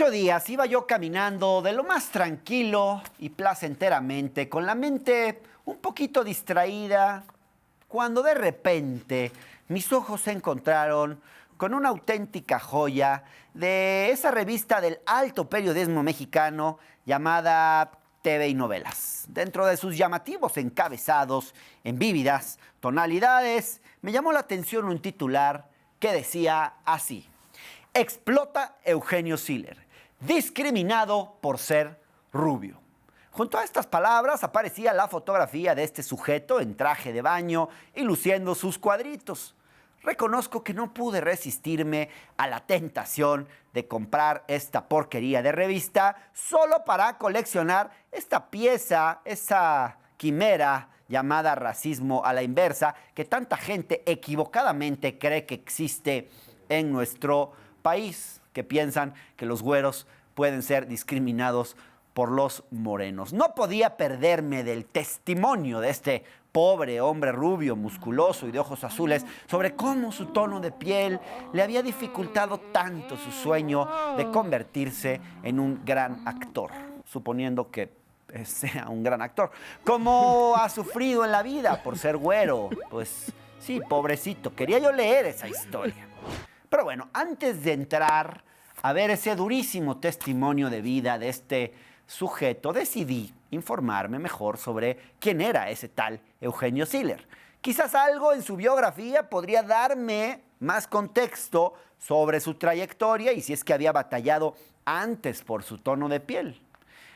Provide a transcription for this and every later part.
8 días iba yo caminando de lo más tranquilo y placenteramente, con la mente un poquito distraída, cuando de repente mis ojos se encontraron con una auténtica joya de esa revista del alto periodismo mexicano llamada TV y Novelas. Dentro de sus llamativos encabezados en vívidas tonalidades, me llamó la atención un titular que decía así: explota Eugenio Siller, discriminado por ser rubio. Junto a estas palabras aparecía la fotografía de este sujeto en traje de baño y luciendo sus cuadritos. Reconozco que no pude resistirme a la tentación de comprar esta porquería de revista solo para coleccionar esta pieza, esa quimera llamada racismo a la inversa, que tanta gente equivocadamente cree que existe en nuestro país, que piensan que los güeros pueden ser discriminados por los morenos. No podía perderme del testimonio de este pobre hombre rubio, musculoso y de ojos azules sobre cómo su tono de piel le había dificultado tanto su sueño de convertirse en un gran actor, suponiendo que sea un gran actor. Cómo ha sufrido en la vida por ser güero. Pues sí, pobrecito, quería yo leer esa historia. Pero bueno, antes de entrar a ver ese durísimo testimonio de vida de este sujeto, decidí informarme mejor sobre quién era ese tal Eugenio Siller. Quizás algo en su biografía podría darme más contexto sobre su trayectoria y si es que había batallado antes por su tono de piel.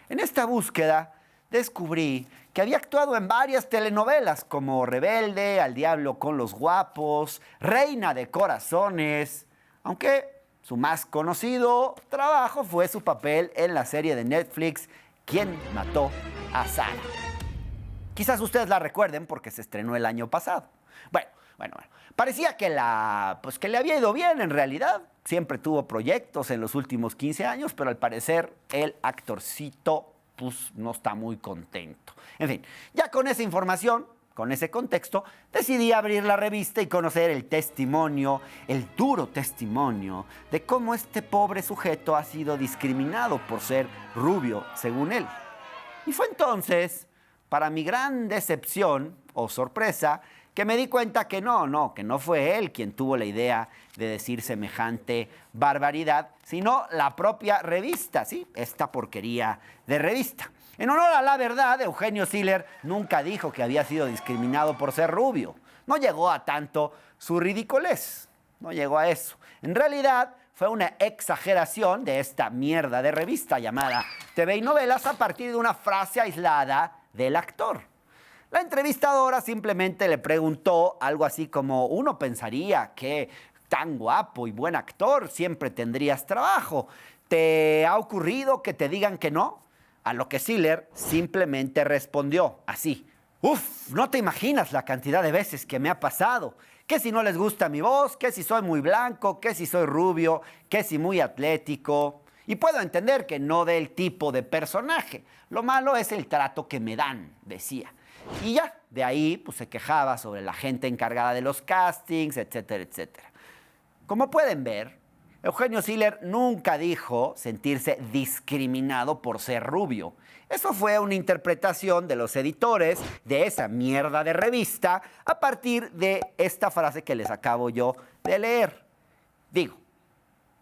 En esta búsqueda descubrí que había actuado en varias telenovelas como Rebelde, Al Diablo con los Guapos, Reina de Corazones, aunque su más conocido trabajo fue su papel en la serie de Netflix ¿Quién mató a Sara? Quizás ustedes la recuerden porque se estrenó el año pasado. Bueno. Parecía que le había ido bien en realidad. Siempre tuvo proyectos en los últimos 15 años, pero al parecer el actorcito pues, no está muy contento. En fin, ya con esa información, con ese contexto, decidí abrir la revista y conocer el testimonio, el duro testimonio de cómo este pobre sujeto ha sido discriminado por ser rubio, según él. Y fue entonces, para mi gran decepción o sorpresa, que me di cuenta que no fue él quien tuvo la idea de decir semejante barbaridad, sino la propia revista, ¿sí? Esta porquería de revista. En honor a la verdad, Eugenio Siller nunca dijo que había sido discriminado por ser rubio. No llegó a tanto su ridiculez. No llegó a eso. En realidad, fue una exageración de esta mierda de revista llamada TV y Novelas a partir de una frase aislada del actor. La entrevistadora simplemente le preguntó algo así como: uno pensaría que tan guapo y buen actor siempre tendrías trabajo. ¿Te ha ocurrido que te digan que no? A lo que Siller simplemente respondió así: uf, no te imaginas la cantidad de veces que me ha pasado. Que si no les gusta mi voz, que si soy muy blanco, que si soy rubio, que si muy atlético. Y puedo entender que no del tipo de personaje. Lo malo es el trato que me dan, decía. Y ya, de ahí pues, se quejaba sobre la gente encargada de los castings, etcétera, etcétera. Como pueden ver, Eugenio Siller nunca dijo sentirse discriminado por ser rubio. Eso fue una interpretación de los editores de esa mierda de revista a partir de esta frase que les acabo yo de leer. Digo,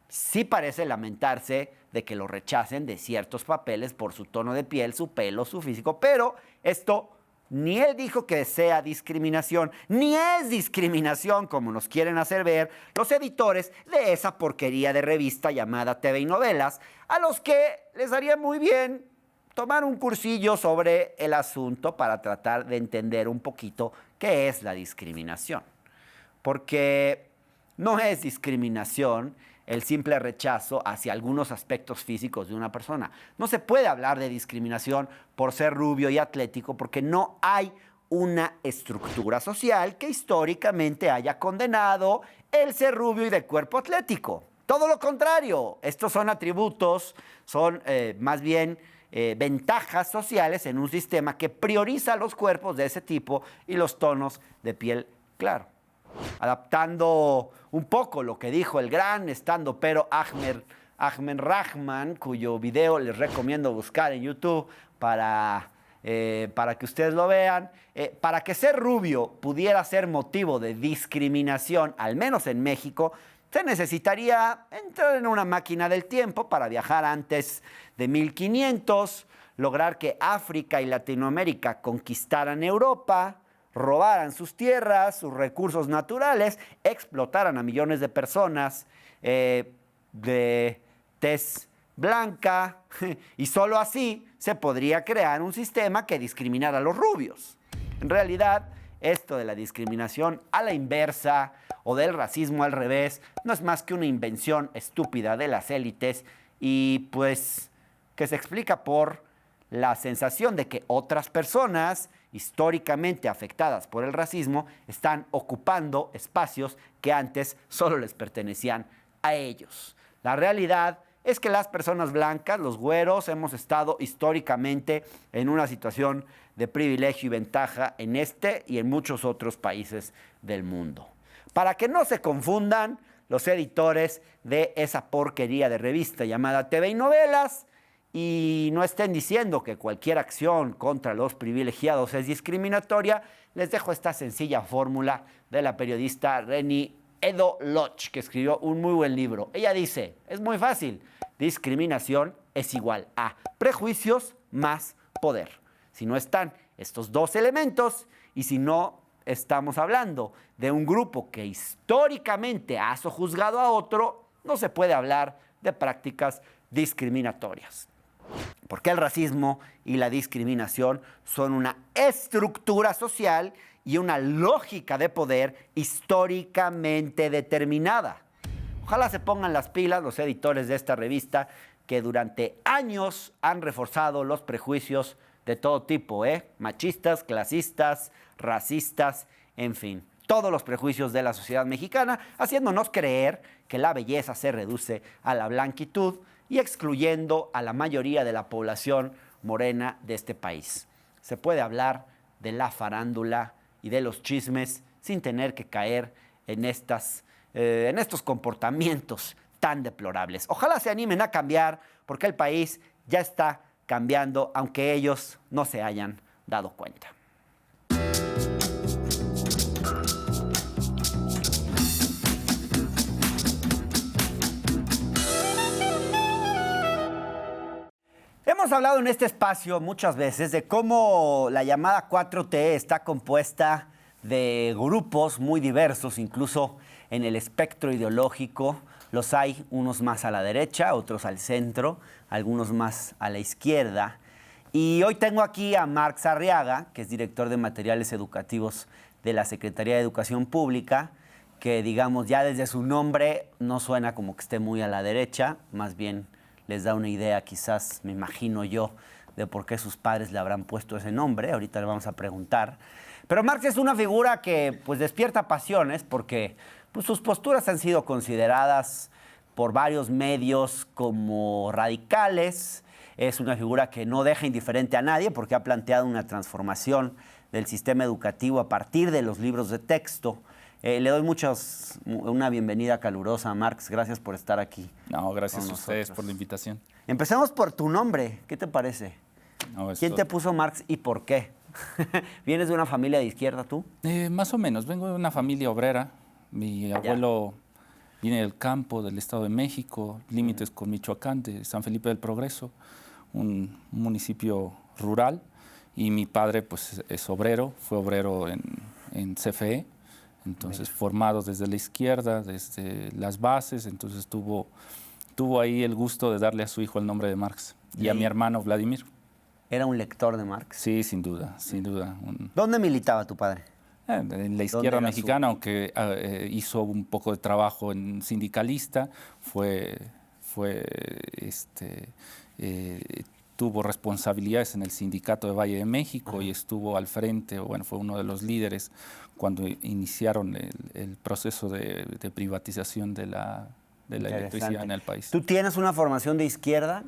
sí parece lamentarse de que lo rechacen de ciertos papeles por su tono de piel, su pelo, su físico, pero esto ni él dijo que sea discriminación, ni es discriminación como nos quieren hacer ver los editores de esa porquería de revista llamada TV y Novelas, a los que les haría muy bien tomar un cursillo sobre el asunto para tratar de entender un poquito qué es la discriminación. Porque no es discriminación el simple rechazo hacia algunos aspectos físicos de una persona. No se puede hablar de discriminación por ser rubio y atlético porque no hay una estructura social que históricamente haya condenado el ser rubio y de cuerpo atlético. Todo lo contrario, estos son atributos, son más bien ventajas sociales en un sistema que prioriza los cuerpos de ese tipo y los tonos de piel claro. Adaptando un poco lo que dijo el gran estandopero Ahmed Ahmed Rahman, cuyo video les recomiendo buscar en YouTube para que ustedes lo vean. Para que ser rubio pudiera ser motivo de discriminación, al menos en México, se necesitaría entrar en una máquina del tiempo para viajar antes de 1500, lograr que África y Latinoamérica conquistaran Europa, robaran sus tierras, sus recursos naturales, explotaran a millones de personas de tez blanca, y solo así se podría crear un sistema que discriminara a los rubios. En realidad, esto de la discriminación a la inversa o del racismo al revés no es más que una invención estúpida de las élites y pues que se explica por la sensación de que otras personas históricamente afectadas por el racismo están ocupando espacios que antes solo les pertenecían a ellos. La realidad es que las personas blancas, los güeros, hemos estado históricamente en una situación de privilegio y ventaja en este y en muchos otros países del mundo. Para que no se confundan los editores de esa porquería de revista llamada TV y Novelas y no estén diciendo que cualquier acción contra los privilegiados es discriminatoria, les dejo esta sencilla fórmula de la periodista Reni Eddo-Lodge, que escribió un muy buen libro. Ella dice, es muy fácil, discriminación es igual a prejuicios más poder. Si no están estos dos elementos y si no estamos hablando de un grupo que históricamente ha sojuzgado a otro, no se puede hablar de prácticas discriminatorias. Porque el racismo y la discriminación son una estructura social y una lógica de poder históricamente determinada. Ojalá se pongan las pilas los editores de esta revista que durante años han reforzado los prejuicios de todo tipo, machistas, clasistas, racistas, en fin, todos los prejuicios de la sociedad mexicana, haciéndonos creer que la belleza se reduce a la blanquitud y excluyendo a la mayoría de la población morena de este país. Se puede hablar de la farándula y de los chismes sin tener que caer en estos comportamientos tan deplorables. Ojalá se animen a cambiar, porque el país ya está cambiando, aunque ellos no se hayan dado cuenta. Hemos hablado en este espacio muchas veces de cómo la llamada 4T está compuesta de grupos muy diversos, incluso en el espectro ideológico. Los hay unos más a la derecha, otros al centro, algunos más a la izquierda. Y hoy tengo aquí a Marx Arriaga, que es director de materiales educativos de la Secretaría de Educación Pública, que digamos ya desde su nombre no suena como que esté muy a la derecha, más bien les da una idea, quizás, me imagino yo, de por qué sus padres le habrán puesto ese nombre. Ahorita le vamos a preguntar. Pero Marx es una figura que pues despierta pasiones porque pues, sus posturas han sido consideradas por varios medios como radicales. Es una figura que no deja indiferente a nadie porque ha planteado una transformación del sistema educativo a partir de los libros de texto. Le doy una bienvenida calurosa a Marx. Gracias por estar aquí. No, gracias a ustedes por la invitación. Empecemos por tu nombre. ¿Qué te parece? ¿Quién te puso Marx y por qué? ¿Vienes de una familia de izquierda tú? Más o menos. Vengo de una familia obrera. Mi abuelo viene del campo del Estado de México, límites con Michoacán, de San Felipe del Progreso, un municipio rural. Y mi padre pues, es obrero, fue obrero en CFE. Entonces, formados desde la izquierda, desde las bases, entonces tuvo ahí el gusto de darle a su hijo el nombre de Marx y a mi hermano Vladimir. ¿Era un lector de Marx? Sí, sin duda, sin duda. ¿Dónde militaba tu padre? En la izquierda mexicana, aunque hizo un poco de trabajo en sindicalista, tuvo responsabilidades en el sindicato de Valle de México y estuvo al frente, bueno, fue uno de los líderes cuando iniciaron el proceso de privatización de la electricidad en el país. ¿Tú tienes una formación de izquierda?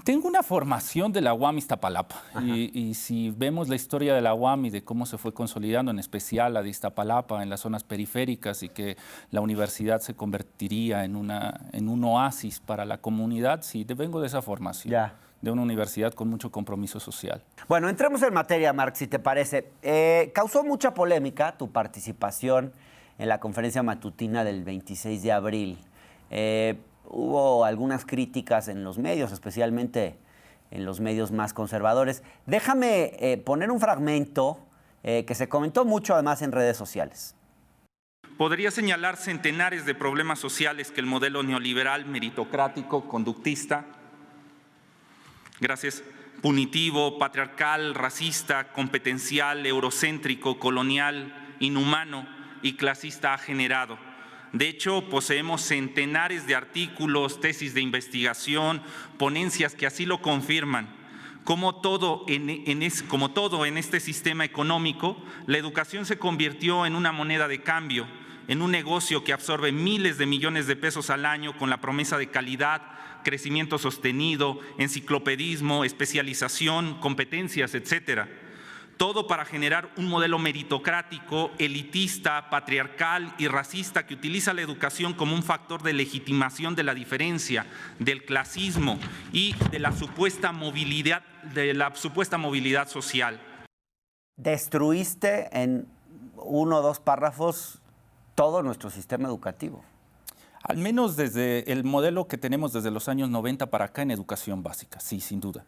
Tengo una formación de la UAM Iztapalapa y si vemos la historia de la UAM y de cómo se fue consolidando, en especial la de Iztapalapa en las zonas periféricas y que la universidad se convertiría en un oasis para la comunidad, sí, vengo de esa formación, de una universidad con mucho compromiso social. Bueno, entremos en materia, Marc, si te parece. Causó mucha polémica tu participación en la conferencia matutina del 26 de abril. Hubo algunas críticas en los medios, especialmente en los medios más conservadores. Déjame poner un fragmento que se comentó mucho además en redes sociales. Podría señalar centenares de problemas sociales que el modelo neoliberal, meritocrático, conductista, punitivo, patriarcal, racista, competencial, eurocéntrico, colonial, inhumano y clasista ha generado. De hecho, poseemos centenares de artículos, tesis de investigación, ponencias que así lo confirman. Como todo en este sistema económico, la educación se convirtió en una moneda de cambio, en un negocio que absorbe miles de millones de pesos al año con la promesa de calidad, crecimiento sostenido, enciclopedismo, especialización, competencias, etcétera. Todo para generar un modelo meritocrático, elitista, patriarcal y racista que utiliza la educación como un factor de legitimación de la diferencia, del clasismo y de la supuesta movilidad social. Destruiste en 1 o 2 párrafos todo nuestro sistema educativo. Al menos desde el modelo que tenemos desde los años 90 para acá en educación básica, sí, sin duda.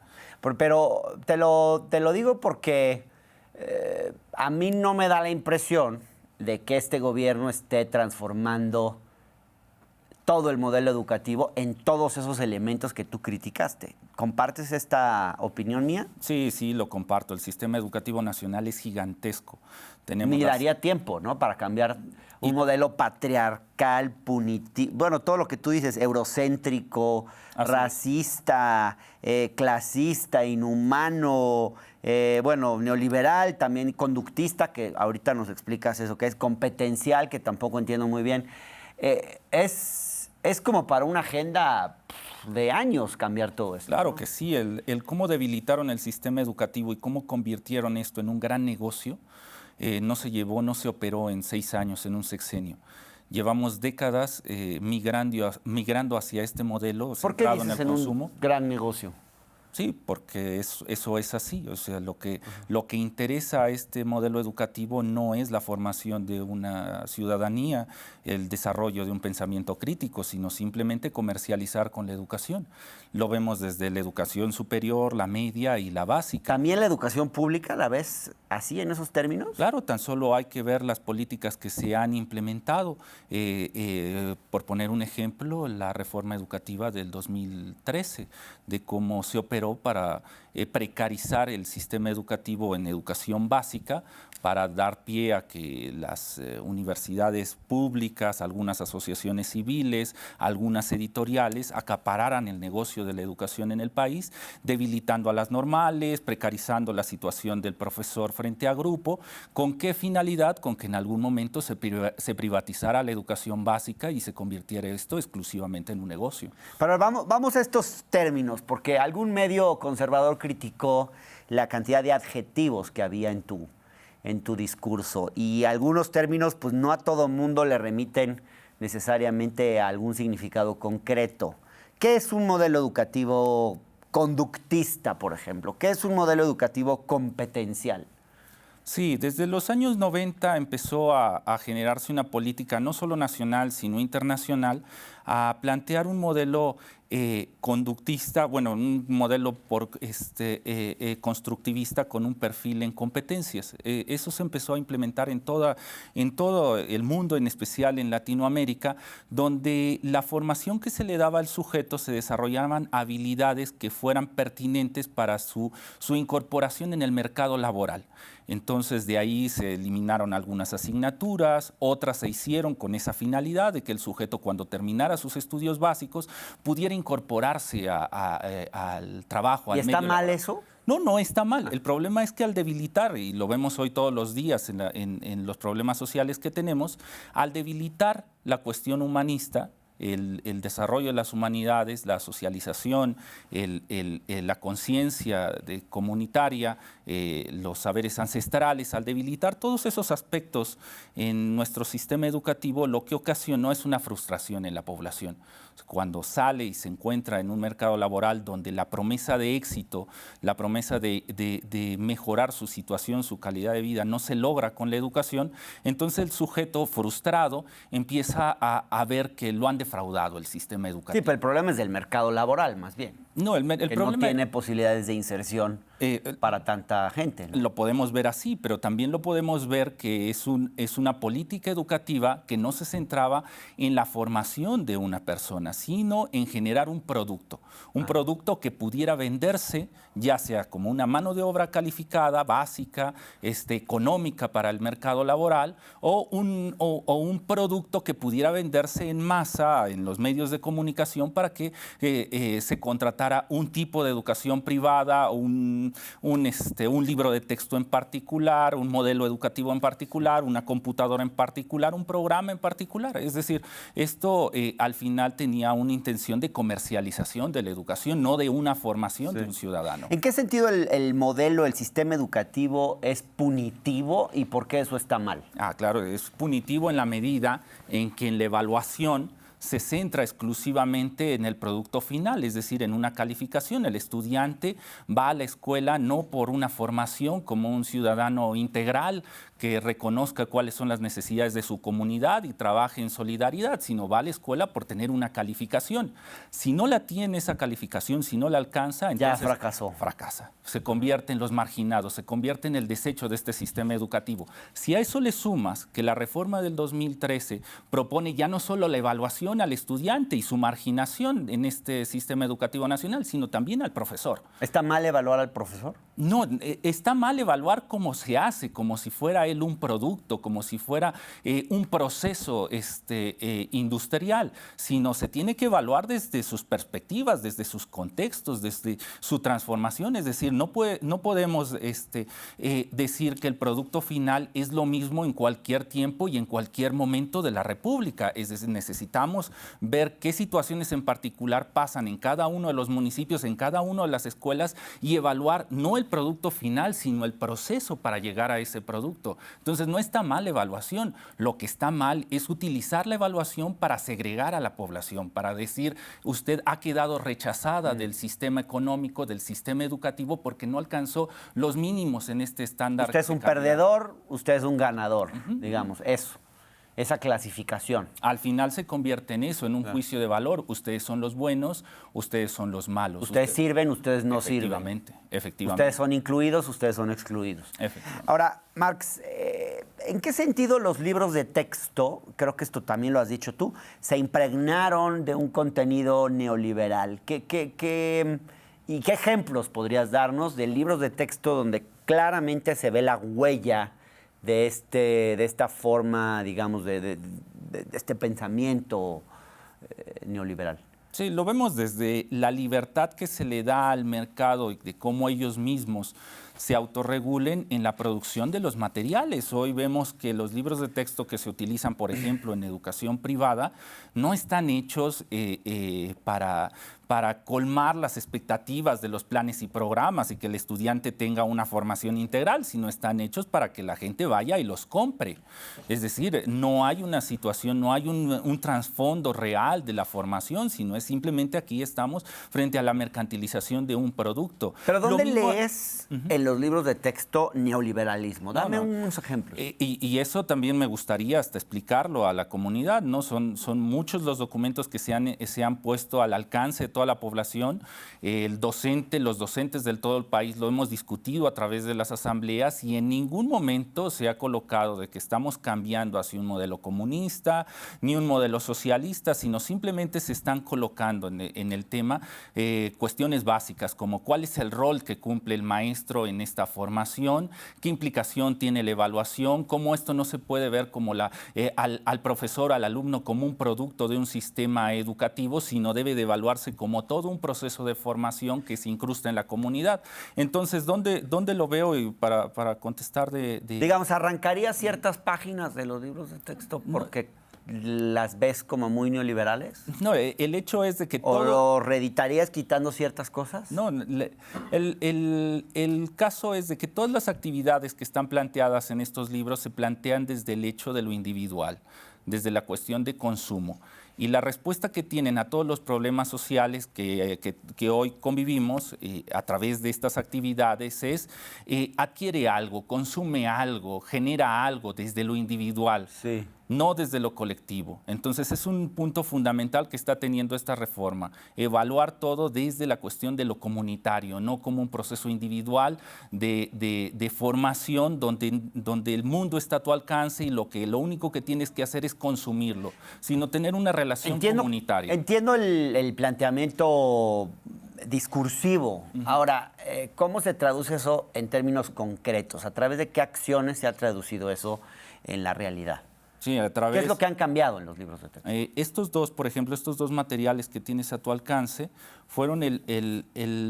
Pero te lo digo porque a mí no me da la impresión de que este gobierno esté transformando todo el modelo educativo en todos esos elementos que tú criticaste. ¿Compartes esta opinión mía? Sí, sí, lo comparto. El sistema educativo nacional es gigantesco. Ni daría tiempo, ¿no?, para cambiar un modelo patriarcal, punitivo, bueno, todo lo que tú dices, eurocéntrico, racista, clasista, inhumano, neoliberal, también conductista, que ahorita nos explicas eso, que es competencial, que tampoco entiendo muy bien. Es como para una agenda de años cambiar todo esto. Claro, ¿no? Que sí, el cómo debilitaron el sistema educativo y cómo convirtieron esto en un gran negocio, no se operó en 6 años, en un sexenio. Llevamos décadas migrando hacia este modelo centrado en el consumo. ¿Por qué dices en un gran negocio? Sí, porque eso es así. O sea, lo que interesa a este modelo educativo no es la formación de una ciudadanía, el desarrollo de un pensamiento crítico, sino simplemente comercializar con la educación. Lo vemos desde la educación superior, la media y la básica. ¿También la educación pública la ves así, en esos términos? Claro, tan solo hay que ver las políticas que se han implementado. Por poner un ejemplo, la reforma educativa del 2013, de cómo se operó para precarizar el sistema educativo en educación básica, para dar pie a que las universidades públicas, algunas asociaciones civiles, algunas editoriales acapararan el negocio de la educación en el país, debilitando a las normales, precarizando la situación del profesor frente a grupo. ¿Con qué finalidad? Con que en algún momento se privatizara la educación básica y se convirtiera esto exclusivamente en un negocio. Pero vamos a estos términos, porque algún medio conservador criticó la cantidad de adjetivos que había en tu discurso, y algunos términos pues no a todo mundo le remiten necesariamente a algún significado concreto. ¿Qué es un modelo educativo conductista, por ejemplo? ¿Qué es un modelo educativo competencial? Sí, desde los años 90 empezó a generarse una política no solo nacional, sino internacional, a plantear un modelo conductista, un modelo constructivista con un perfil en competencias. Eso se empezó a implementar en todo el mundo, en especial en Latinoamérica, donde la formación que se le daba al sujeto se desarrollaban habilidades que fueran pertinentes para su incorporación en el mercado laboral. Entonces, de ahí se eliminaron algunas asignaturas, otras se hicieron con esa finalidad de que el sujeto, cuando terminara sus estudios básicos, pudiera incorporarse al trabajo. ¿Y está mal eso? No, no está mal. El problema es que al debilitar, y lo vemos hoy todos los días en los problemas sociales que tenemos, al debilitar la cuestión humanista, el desarrollo de las humanidades, la socialización, la conciencia comunitaria, los saberes ancestrales, al debilitar todos esos aspectos en nuestro sistema educativo, lo que ocasionó es una frustración en la población. Cuando sale y se encuentra en un mercado laboral donde la promesa de éxito, la promesa de mejorar su situación, su calidad de vida, no se logra con la educación, entonces el sujeto frustrado empieza a ver que lo han defraudado el sistema educativo. Sí, pero el problema es del mercado laboral, más bien. No, el que problema no tiene posibilidades de inserción para tanta gente, ¿no? Lo podemos ver así, pero también lo podemos ver que es una política educativa que no se centraba en la formación de una persona, sino en generar un producto producto que pudiera venderse, ya sea como una mano de obra calificada, básica, económica para el mercado laboral, o un producto que pudiera venderse en masa en los medios de comunicación para que se contratara un tipo de educación privada, un libro de texto en particular, un modelo educativo en particular, una computadora en particular, un programa en particular. Es decir, esto al final tenía una intención de comercialización de la educación, no de una formación de un ciudadano. ¿En qué sentido el modelo, el sistema educativo es punitivo y por qué eso está mal? Claro, es punitivo en la medida en que en la evaluación se centra exclusivamente en el producto final, es decir, en una calificación. El estudiante va a la escuela no por una formación como un ciudadano integral que reconozca cuáles son las necesidades de su comunidad y trabaje en solidaridad, sino va a la escuela por tener una calificación. Si no la tiene esa calificación, si no la alcanza, entonces ya fracasó. Fracasa. Se convierte en los marginados, se convierte en el desecho de este sistema educativo. Si a eso le sumas que la reforma del 2013 propone ya no solo la evaluación al estudiante y su marginación en este sistema educativo nacional, sino también al profesor. ¿Está mal evaluar al profesor? No, está mal evaluar cómo se hace, como si fuera él un producto, como si fuera un proceso industrial, sino se tiene que evaluar desde sus perspectivas, desde sus contextos, desde su transformación. Es decir, no podemos decir que el producto final es lo mismo en cualquier tiempo y en cualquier momento de la República. Es decir, necesitamos ver qué situaciones en particular pasan en cada uno de los municipios, en cada una de las escuelas y evaluar no el producto final, sino el proceso para llegar a ese producto. Entonces, no está mal la evaluación. Lo que está mal es utilizar la evaluación para segregar a la población, para decir, usted ha quedado rechazada del sistema económico, del sistema educativo, porque no alcanzó los mínimos en este estándar. Usted es un perdedor, usted es un ganador, digamos, eso. Esa clasificación. Al final se convierte en eso, en un juicio de valor. Ustedes son los buenos, ustedes son los malos. Ustedes sirven, ustedes no sirven. Efectivamente. Ustedes son incluidos, ustedes son excluidos. Ahora, Marx, ¿en qué sentido los libros de texto, creo que esto también lo has dicho tú, se impregnaron de un contenido neoliberal? ¿Y qué ejemplos podrías darnos de libros de texto donde claramente se ve la huella de esta forma, digamos, de este pensamiento neoliberal? Sí, lo vemos desde la libertad que se le da al mercado y de cómo ellos mismos se autorregulen en la producción de los materiales. Hoy vemos que los libros de texto que se utilizan, por ejemplo, en educación privada, no están hechos para colmar las expectativas de los planes y programas y que el estudiante tenga una formación integral, sino están hechos para que la gente vaya y los compre. Es decir, no hay una situación, no hay un trasfondo real de la formación, sino es simplemente aquí estamos frente a la mercantilización de un producto. ¿Pero dónde lees en los libros de texto neoliberalismo? Dame unos ejemplos. Y eso también me gustaría hasta explicarlo a la comunidad, ¿no? Son muchos los documentos que se han puesto al alcance de toda la población. Los docentes de todo el país lo hemos discutido a través de las asambleas y en ningún momento se ha colocado de que estamos cambiando hacia un modelo comunista ni un modelo socialista, sino simplemente se están colocando en el tema cuestiones básicas como cuál es el rol que cumple el maestro en esta formación, qué implicación tiene la evaluación, cómo esto no se puede ver como al profesor, al alumno como un producto de un sistema educativo, sino debe de evaluarse como todo un proceso de formación que se incrusta en la comunidad. Entonces, ¿dónde lo veo? Y para contestar Digamos, ¿arrancaría ciertas páginas de los libros de texto? Porque las ves como muy neoliberales? No, el hecho es de que ¿O todo... lo reeditarías quitando ciertas cosas? No, el caso es de que todas las actividades que están planteadas en estos libros se plantean desde el hecho de lo individual, desde la cuestión de consumo. Y la respuesta que tienen a todos los problemas sociales que hoy convivimos a través de estas actividades es adquiere algo, consume algo, genera algo desde lo individual. Sí. No desde lo colectivo. Entonces es un punto fundamental que está teniendo esta reforma, evaluar todo desde la cuestión de lo comunitario, no como un proceso individual de formación donde el mundo está a tu alcance y lo único que tienes que hacer es consumirlo, sino tener una relación comunitaria. Entiendo el planteamiento discursivo. Ahora, ¿cómo se traduce eso en términos concretos? ¿A través de qué acciones se ha traducido eso en la realidad? Sí, a través... ¿Qué es lo que han cambiado en los libros de texto? Estos dos, por ejemplo, estos dos materiales que tienes a tu alcance fueron El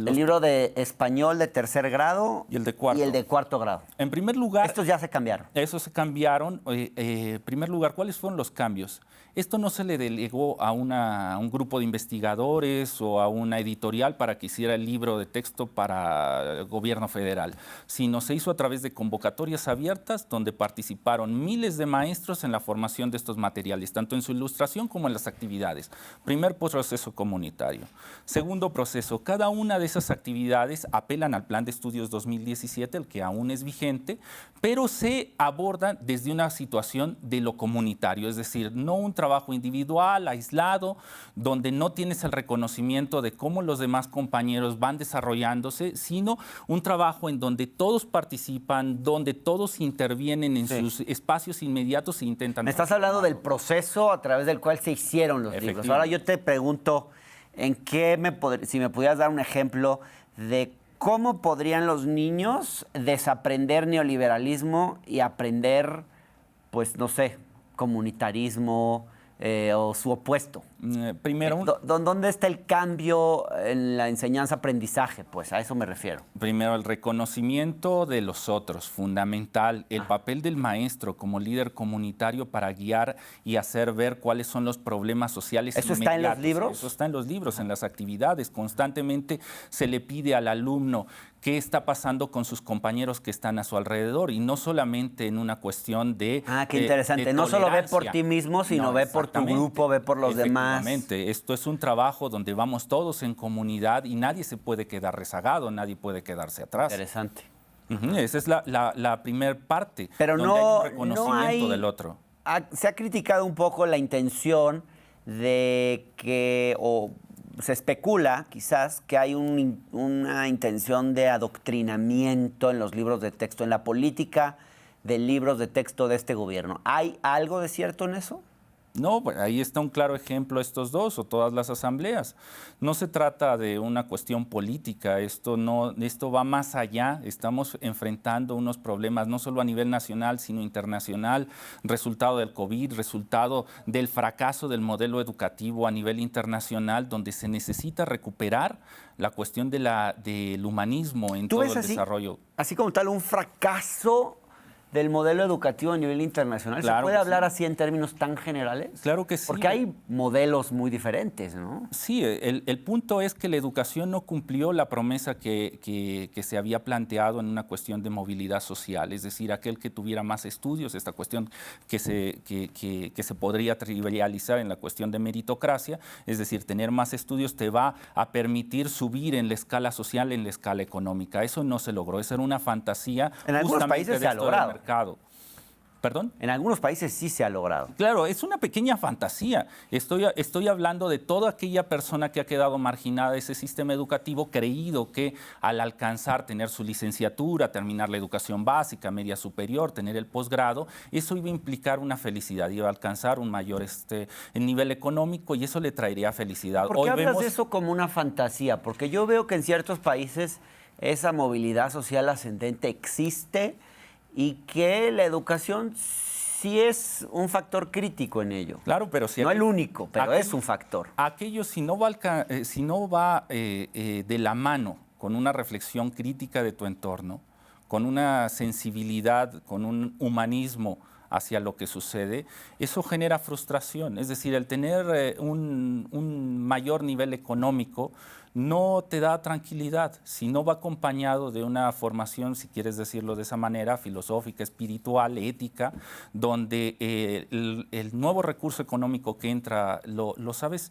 libro de español de tercer grado y el de cuarto. Y el de cuarto grado. En primer lugar... Estos ya se cambiaron. Esos se cambiaron. En primer lugar, ¿cuáles fueron los cambios? Esto no se le delegó a un grupo de investigadores o a una editorial para que hiciera el libro de texto para el gobierno federal, sino se hizo a través de convocatorias abiertas donde participaron miles de maestros en la formación de estos materiales, tanto en su ilustración como en las actividades. Primer proceso comunitario. Segundo proceso, cada una de esas actividades apelan al Plan de Estudios 2017, el que aún es vigente, pero se abordan desde una situación de lo comunitario, es decir, no un trabajo individual, aislado, donde no tienes el reconocimiento de cómo los demás compañeros van desarrollándose, sino un trabajo en donde todos participan, donde todos intervienen en sus espacios inmediatos e intentan... Me estás hablando del proceso a través del cual se hicieron los libros. Ahora yo te pregunto, si me pudieras dar un ejemplo de cómo podrían los niños desaprender neoliberalismo y aprender, pues no sé, comunitarismo o su opuesto. Primero, ¿Dónde está el cambio en la enseñanza-aprendizaje? Pues a eso me refiero. Primero, el reconocimiento de los otros, fundamental. El papel del maestro como líder comunitario para guiar y hacer ver cuáles son los problemas sociales. ¿Eso está en los libros? Eso está en los libros, en las actividades. Constantemente se le pide al alumno qué está pasando con sus compañeros que están a su alrededor y no solamente en una cuestión de qué interesante. No solo ve por ti mismo, sino ve por tu grupo, ve por los demás. Esto es un trabajo donde vamos todos en comunidad y nadie se puede quedar rezagado, nadie puede quedarse atrás. Interesante. Esa es la primera parte, pero donde hay un reconocimiento del otro. Se ha criticado un poco la intención de que, o se especula quizás, que hay una intención de adoctrinamiento en los libros de texto, en la política de libros de texto de este gobierno. ¿Hay algo de cierto en eso? No, pues ahí está un claro ejemplo estos dos o todas las asambleas. No se trata de una cuestión política, esto va más allá. Estamos enfrentando unos problemas no solo a nivel nacional, sino internacional, resultado del COVID, resultado del fracaso del modelo educativo a nivel internacional, donde se necesita recuperar la cuestión del humanismo en todo el desarrollo. Así como tal, un fracaso del modelo educativo a nivel internacional. Claro, ¿se puede hablar así en términos tan generales? Claro que sí. Porque hay modelos muy diferentes, ¿no? Sí, el punto es que la educación no cumplió la promesa que se había planteado en una cuestión de movilidad social, es decir, aquel que tuviera más estudios, esta cuestión que se podría trivializar en la cuestión de meritocracia, es decir, tener más estudios te va a permitir subir en la escala social, en la escala económica. Eso no se logró, esa era una fantasía. En algunos países se ha logrado. ¿Perdón? En algunos países sí se ha logrado. Claro, es una pequeña fantasía. Estoy hablando de toda aquella persona que ha quedado marginada de ese sistema educativo, creído que al alcanzar, tener su licenciatura, terminar la educación básica, media superior, tener el posgrado, eso iba a implicar una felicidad, iba a alcanzar un mayor nivel económico y eso le traería felicidad. ¿Por qué hablas de eso como una fantasía? Porque yo veo que en ciertos países esa movilidad social ascendente existe y que la educación sí es un factor crítico en ello. Claro, pero no el único, pero es un factor. Aquello, si no va de la mano con una reflexión crítica de tu entorno, con una sensibilidad, con un humanismo hacia lo que sucede, eso genera frustración. Es decir, el tener un mayor nivel económico no te da tranquilidad, si no va acompañado de una formación, si quieres decirlo de esa manera, filosófica, espiritual, ética, donde el nuevo recurso económico que entra lo sabes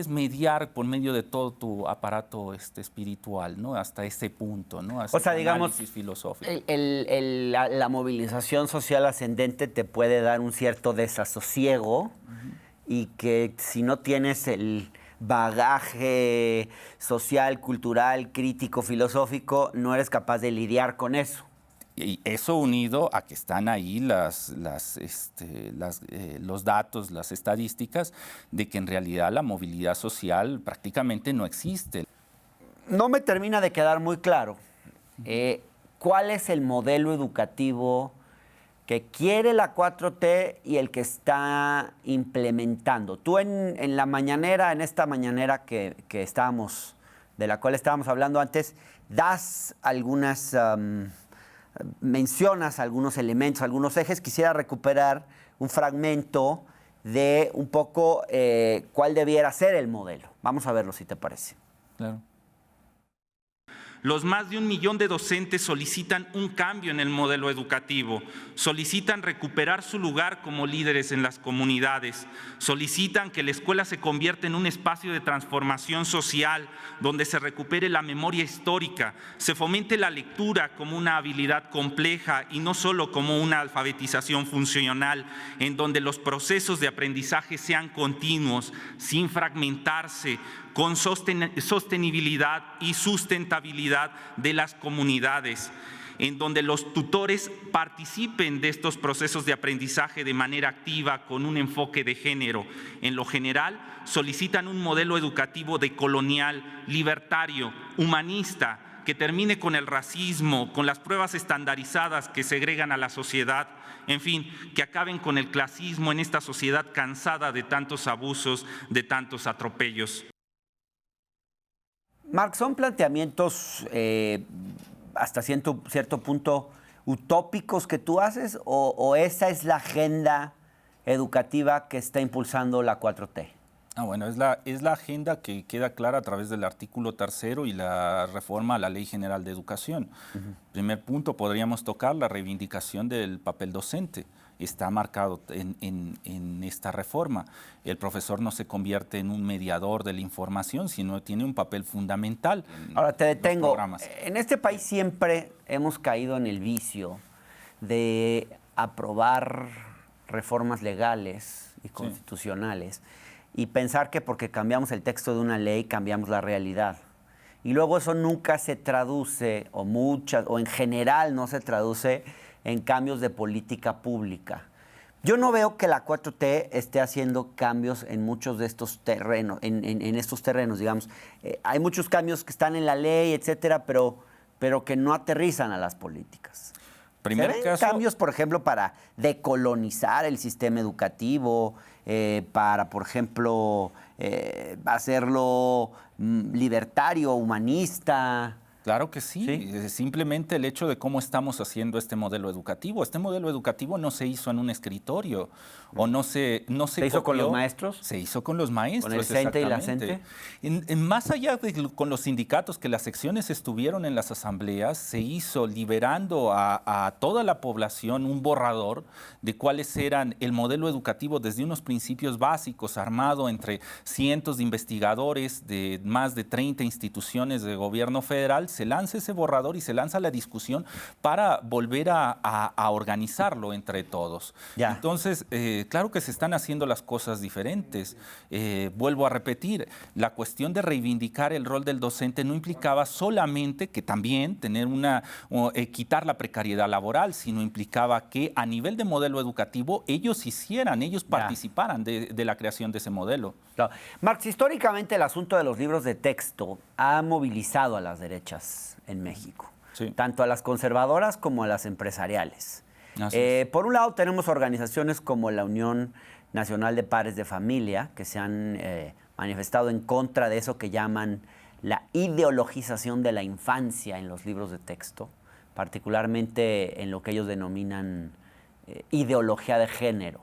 mediar por medio de todo tu aparato espiritual, ¿no? Hasta ese punto, ¿no? Hasta O sea, digamos, análisis filosófico. la movilización social ascendente te puede dar un cierto desasosiego y que si no tienes el bagaje social, cultural, crítico, filosófico, no eres capaz de lidiar con eso. Y eso unido a que están ahí los datos, las estadísticas, de que en realidad la movilidad social prácticamente no existe. No me termina de quedar muy claro cuál es el modelo educativo que quiere la 4T y el que está implementando. Tú en la mañanera, en esta mañanera de la cual estábamos hablando antes, das algunas, mencionas algunos elementos, algunos ejes. Quisiera recuperar un fragmento de un poco cuál debiera ser el modelo. Vamos a verlo, si te parece. Claro. Los más de 1 millón de docentes solicitan un cambio en el modelo educativo, solicitan recuperar su lugar como líderes en las comunidades, solicitan que la escuela se convierta en un espacio de transformación social donde se recupere la memoria histórica, se fomente la lectura como una habilidad compleja y no solo como una alfabetización funcional, en donde los procesos de aprendizaje sean continuos, sin fragmentarse, con sostenibilidad y sustentabilidad de las comunidades, en donde los tutores participen de estos procesos de aprendizaje de manera activa con un enfoque de género. En lo general, solicitan un modelo educativo decolonial, libertario, humanista, que termine con el racismo, con las pruebas estandarizadas que segregan a la sociedad, en fin, que acaben con el clasismo en esta sociedad cansada de tantos abusos, de tantos atropellos. Marc, ¿son planteamientos hasta cierto punto utópicos que tú haces o esa es la agenda educativa que está impulsando la 4T? Bueno, es la agenda que queda clara a través del artículo 3º y la reforma a la Ley General de Educación. Primer punto, podríamos tocar la reivindicación del papel docente. Está marcado en esta reforma. El profesor no se convierte en un mediador de la información, sino tiene un papel fundamental. Ahora te detengo. En este país siempre hemos caído en el vicio de aprobar reformas legales y constitucionales y pensar que porque cambiamos el texto de una ley cambiamos la realidad. Y luego eso nunca se traduce, o en general no se traduce en cambios de política pública. Yo no veo que la 4T esté haciendo cambios en muchos de estos terrenos, en estos terrenos, digamos. Hay muchos cambios que están en la ley, etcétera, pero que no aterrizan a las políticas. ¿Se ven cambios, por ejemplo, para decolonizar el sistema educativo, para, por ejemplo, hacerlo libertario, humanista? Claro que sí. Simplemente el hecho de cómo estamos haciendo este modelo educativo. Este modelo educativo no se hizo en un escritorio o no se ¿Se hizo con los maestros? Se hizo con los maestros. ¿Con el CENTE y la CENTE? Más allá de con los sindicatos, que las secciones estuvieron en las asambleas, se hizo liberando a toda la población un borrador de cuáles eran el modelo educativo desde unos principios básicos, armado entre cientos de investigadores de más de 30 instituciones de gobierno federal. Se lanza ese borrador y se lanza la discusión para volver a organizarlo entre todos. Ya. Entonces, claro que se están haciendo las cosas diferentes. Vuelvo a repetir, la cuestión de reivindicar el rol del docente no implicaba solamente que también tener quitar la precariedad laboral, sino implicaba que a nivel de modelo educativo ellos participaran de la creación de ese modelo. Claro. Marx, históricamente el asunto de los libros de texto ha movilizado a las derechas en México, tanto a las conservadoras como a las empresariales. Por un lado tenemos organizaciones como la Unión Nacional de Padres de Familia, que se han manifestado en contra de eso que llaman la ideologización de la infancia en los libros de texto, particularmente en lo que ellos denominan ideología de género.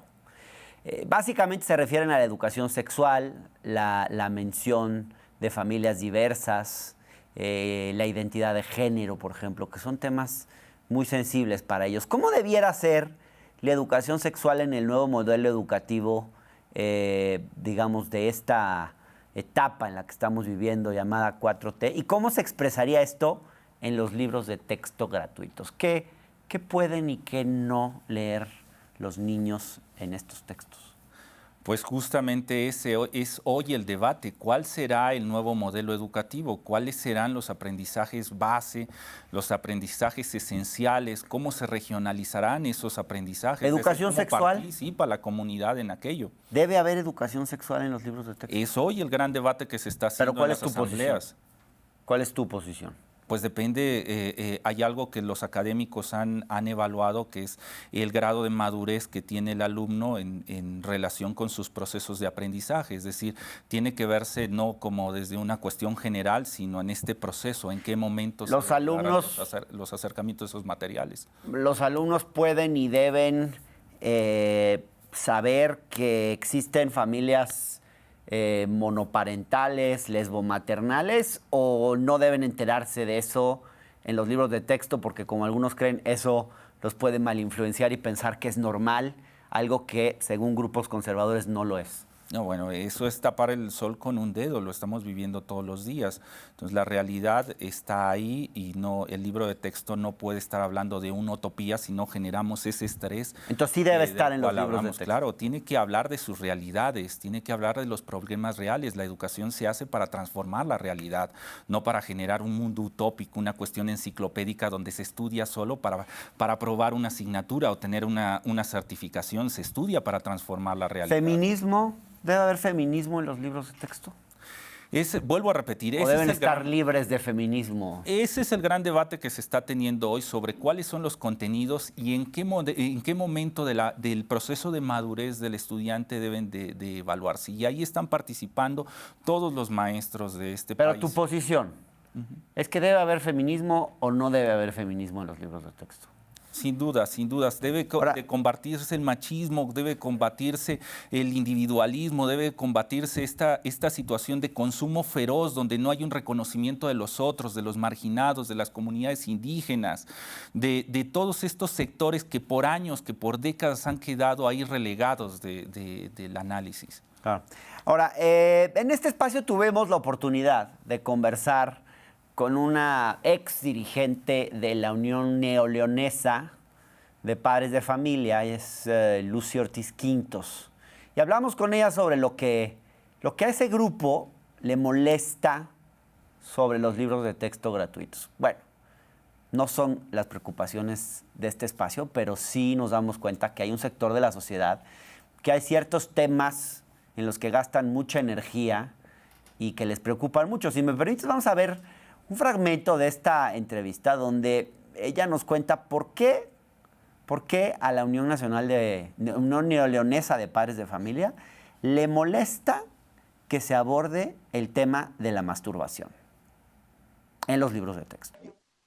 Básicamente se refieren a la educación sexual, la mención de familias diversas, la identidad de género, por ejemplo, que son temas muy sensibles para ellos. ¿Cómo debiera ser la educación sexual en el nuevo modelo educativo, digamos, de esta etapa en la que estamos viviendo llamada 4T? ¿Y cómo se expresaría esto en los libros de texto gratuitos? ¿Qué pueden y qué no leer los niños en estos textos? Pues justamente ese es hoy el debate. ¿Cuál será el nuevo modelo educativo? ¿Cuáles serán los aprendizajes base, los aprendizajes esenciales? ¿Cómo se regionalizarán esos aprendizajes? ¿Educación sexual? Participa la comunidad en aquello. ¿Debe haber educación sexual en los libros de texto? Es hoy el gran debate que se está haciendo en las asambleas. ¿Cuál es tu posición? Pues depende, hay algo que los académicos han evaluado, que es el grado de madurez que tiene el alumno en relación con sus procesos de aprendizaje. Es decir, tiene que verse no como desde una cuestión general, sino en este proceso, en qué momento los alumnos, los acercamientos de esos materiales. Los alumnos pueden y deben saber que existen familias monoparentales, lesbomaternales, o no deben enterarse de eso en los libros de texto porque, como algunos creen, eso los puede malinfluenciar y pensar que es normal, algo que según grupos conservadores no lo es. No, bueno, eso es tapar el sol con un dedo, lo estamos viviendo todos los días. Entonces la realidad está ahí y no, el libro de texto no puede estar hablando de una utopía si no generamos ese estrés. Entonces sí debe estar en los libros de texto. Claro, tiene que hablar de sus realidades, tiene que hablar de los problemas reales. La educación se hace para transformar la realidad, no para generar un mundo utópico, una cuestión enciclopédica donde se estudia solo para aprobar una asignatura o tener una certificación. Se estudia para transformar la realidad. ¿Feminismo? ¿Debe haber feminismo en los libros de texto? Vuelvo a repetir. ¿O deben estar libres de feminismo? Ese es el gran debate que se está teniendo hoy sobre cuáles son los contenidos y en qué momento del proceso de madurez del estudiante deben de evaluarse. Y ahí están participando todos los maestros de este país. Pero tu posición, ¿es que debe haber feminismo o no debe haber feminismo en los libros de texto? Sin dudas, sin dudas. Debe de combatirse el machismo, debe combatirse el individualismo, debe combatirse esta situación de consumo feroz donde no hay un reconocimiento de los otros, de los marginados, de las comunidades indígenas, de todos estos sectores que por años, que por décadas han quedado ahí relegados del análisis. Claro. Ahora, en este espacio tuvimos la oportunidad de conversar con una ex dirigente de la Unión Neoleonesa de Padres de Familia, es Lucy Ortiz Quintos. Y hablamos con ella sobre lo que a ese grupo le molesta sobre los libros de texto gratuitos. Bueno, no son las preocupaciones de este espacio, pero sí nos damos cuenta que hay un sector de la sociedad, que hay ciertos temas en los que gastan mucha energía y que les preocupan mucho. Si me permites, vamos a ver un fragmento de esta entrevista donde ella nos cuenta por qué a la Unión Neoleonesa de Padres de Familia le molesta que se aborde el tema de la masturbación en los libros de texto.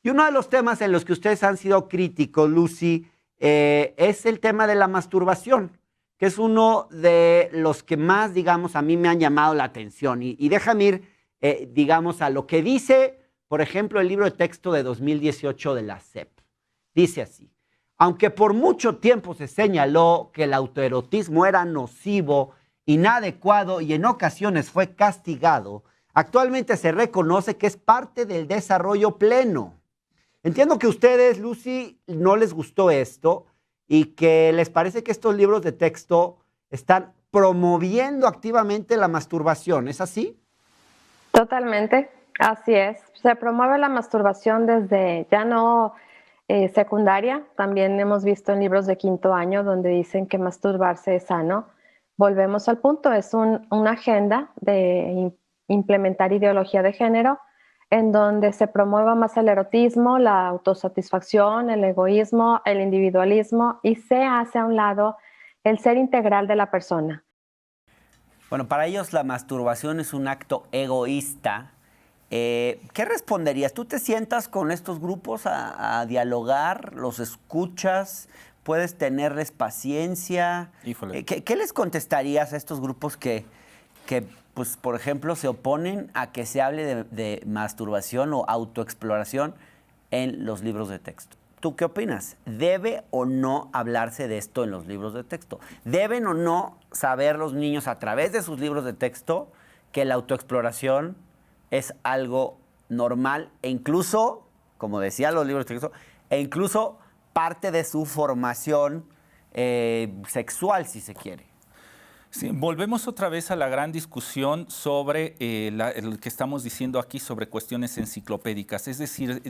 Y uno de los temas en los que ustedes han sido críticos, Lucy, es el tema de la masturbación, que es uno de los que más, digamos, a mí me han llamado la atención. Y déjame ir, digamos, a lo que dice, por ejemplo, el libro de texto de 2018 de la SEP. Dice así: aunque por mucho tiempo se señaló que el autoerotismo era nocivo, inadecuado y en ocasiones fue castigado, actualmente se reconoce que es parte del desarrollo pleno. Entiendo que a ustedes, Lucy, no les gustó esto y que les parece que estos libros de texto están promoviendo activamente la masturbación. ¿Es así? Totalmente. Así es, se promueve la masturbación desde ya no secundaria, también hemos visto en libros de 5º año donde dicen que masturbarse es sano. Volvemos al punto, es una agenda de implementar ideología de género en donde se promueva más el erotismo, la autosatisfacción, el egoísmo, el individualismo y se hace a un lado el ser integral de la persona. Bueno, para ellos la masturbación es un acto egoísta. ¿Qué responderías? ¿Tú te sientas con estos grupos a dialogar? ¿Los escuchas? ¿Puedes tenerles paciencia? Híjole. ¿Qué les contestarías a estos grupos que, pues, por ejemplo, se oponen a que se hable de masturbación o autoexploración en los libros de texto? ¿Tú qué opinas? ¿Debe o no hablarse de esto en los libros de texto? ¿Deben o no saber los niños a través de sus libros de texto que la autoexploración es algo normal e incluso, como decían los libros de texto, e incluso parte de su formación sexual, si se quiere? Sí, volvemos otra vez a la gran discusión sobre el que estamos diciendo aquí sobre cuestiones enciclopédicas. Es decir,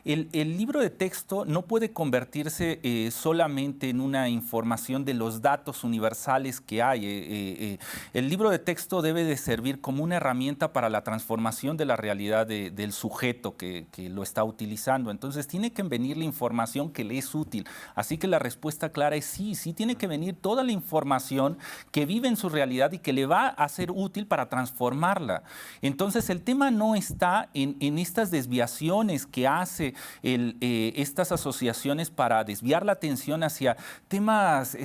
el libro de texto no puede convertirse solamente en una información de los datos universales que hay. El libro de texto debe de servir como una herramienta para la transformación de la realidad del sujeto que lo está utilizando. Entonces tiene que venir la información que le es útil. Así que la respuesta clara es sí, sí tiene que venir toda la información que vive en su realidad y que le va a ser útil para transformarla. Entonces el tema no está en estas desviaciones que hace estas asociaciones para desviar la atención hacia temas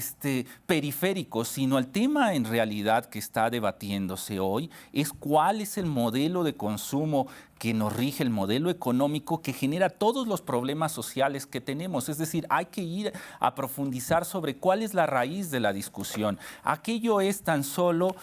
periféricos, sino el tema en realidad que está debatiéndose hoy es cuál es el modelo de consumo que nos rige, el modelo económico que genera todos los problemas sociales que tenemos. Es decir, hay que ir a profundizar sobre cuál es la raíz de la discusión. Aquello es tan solo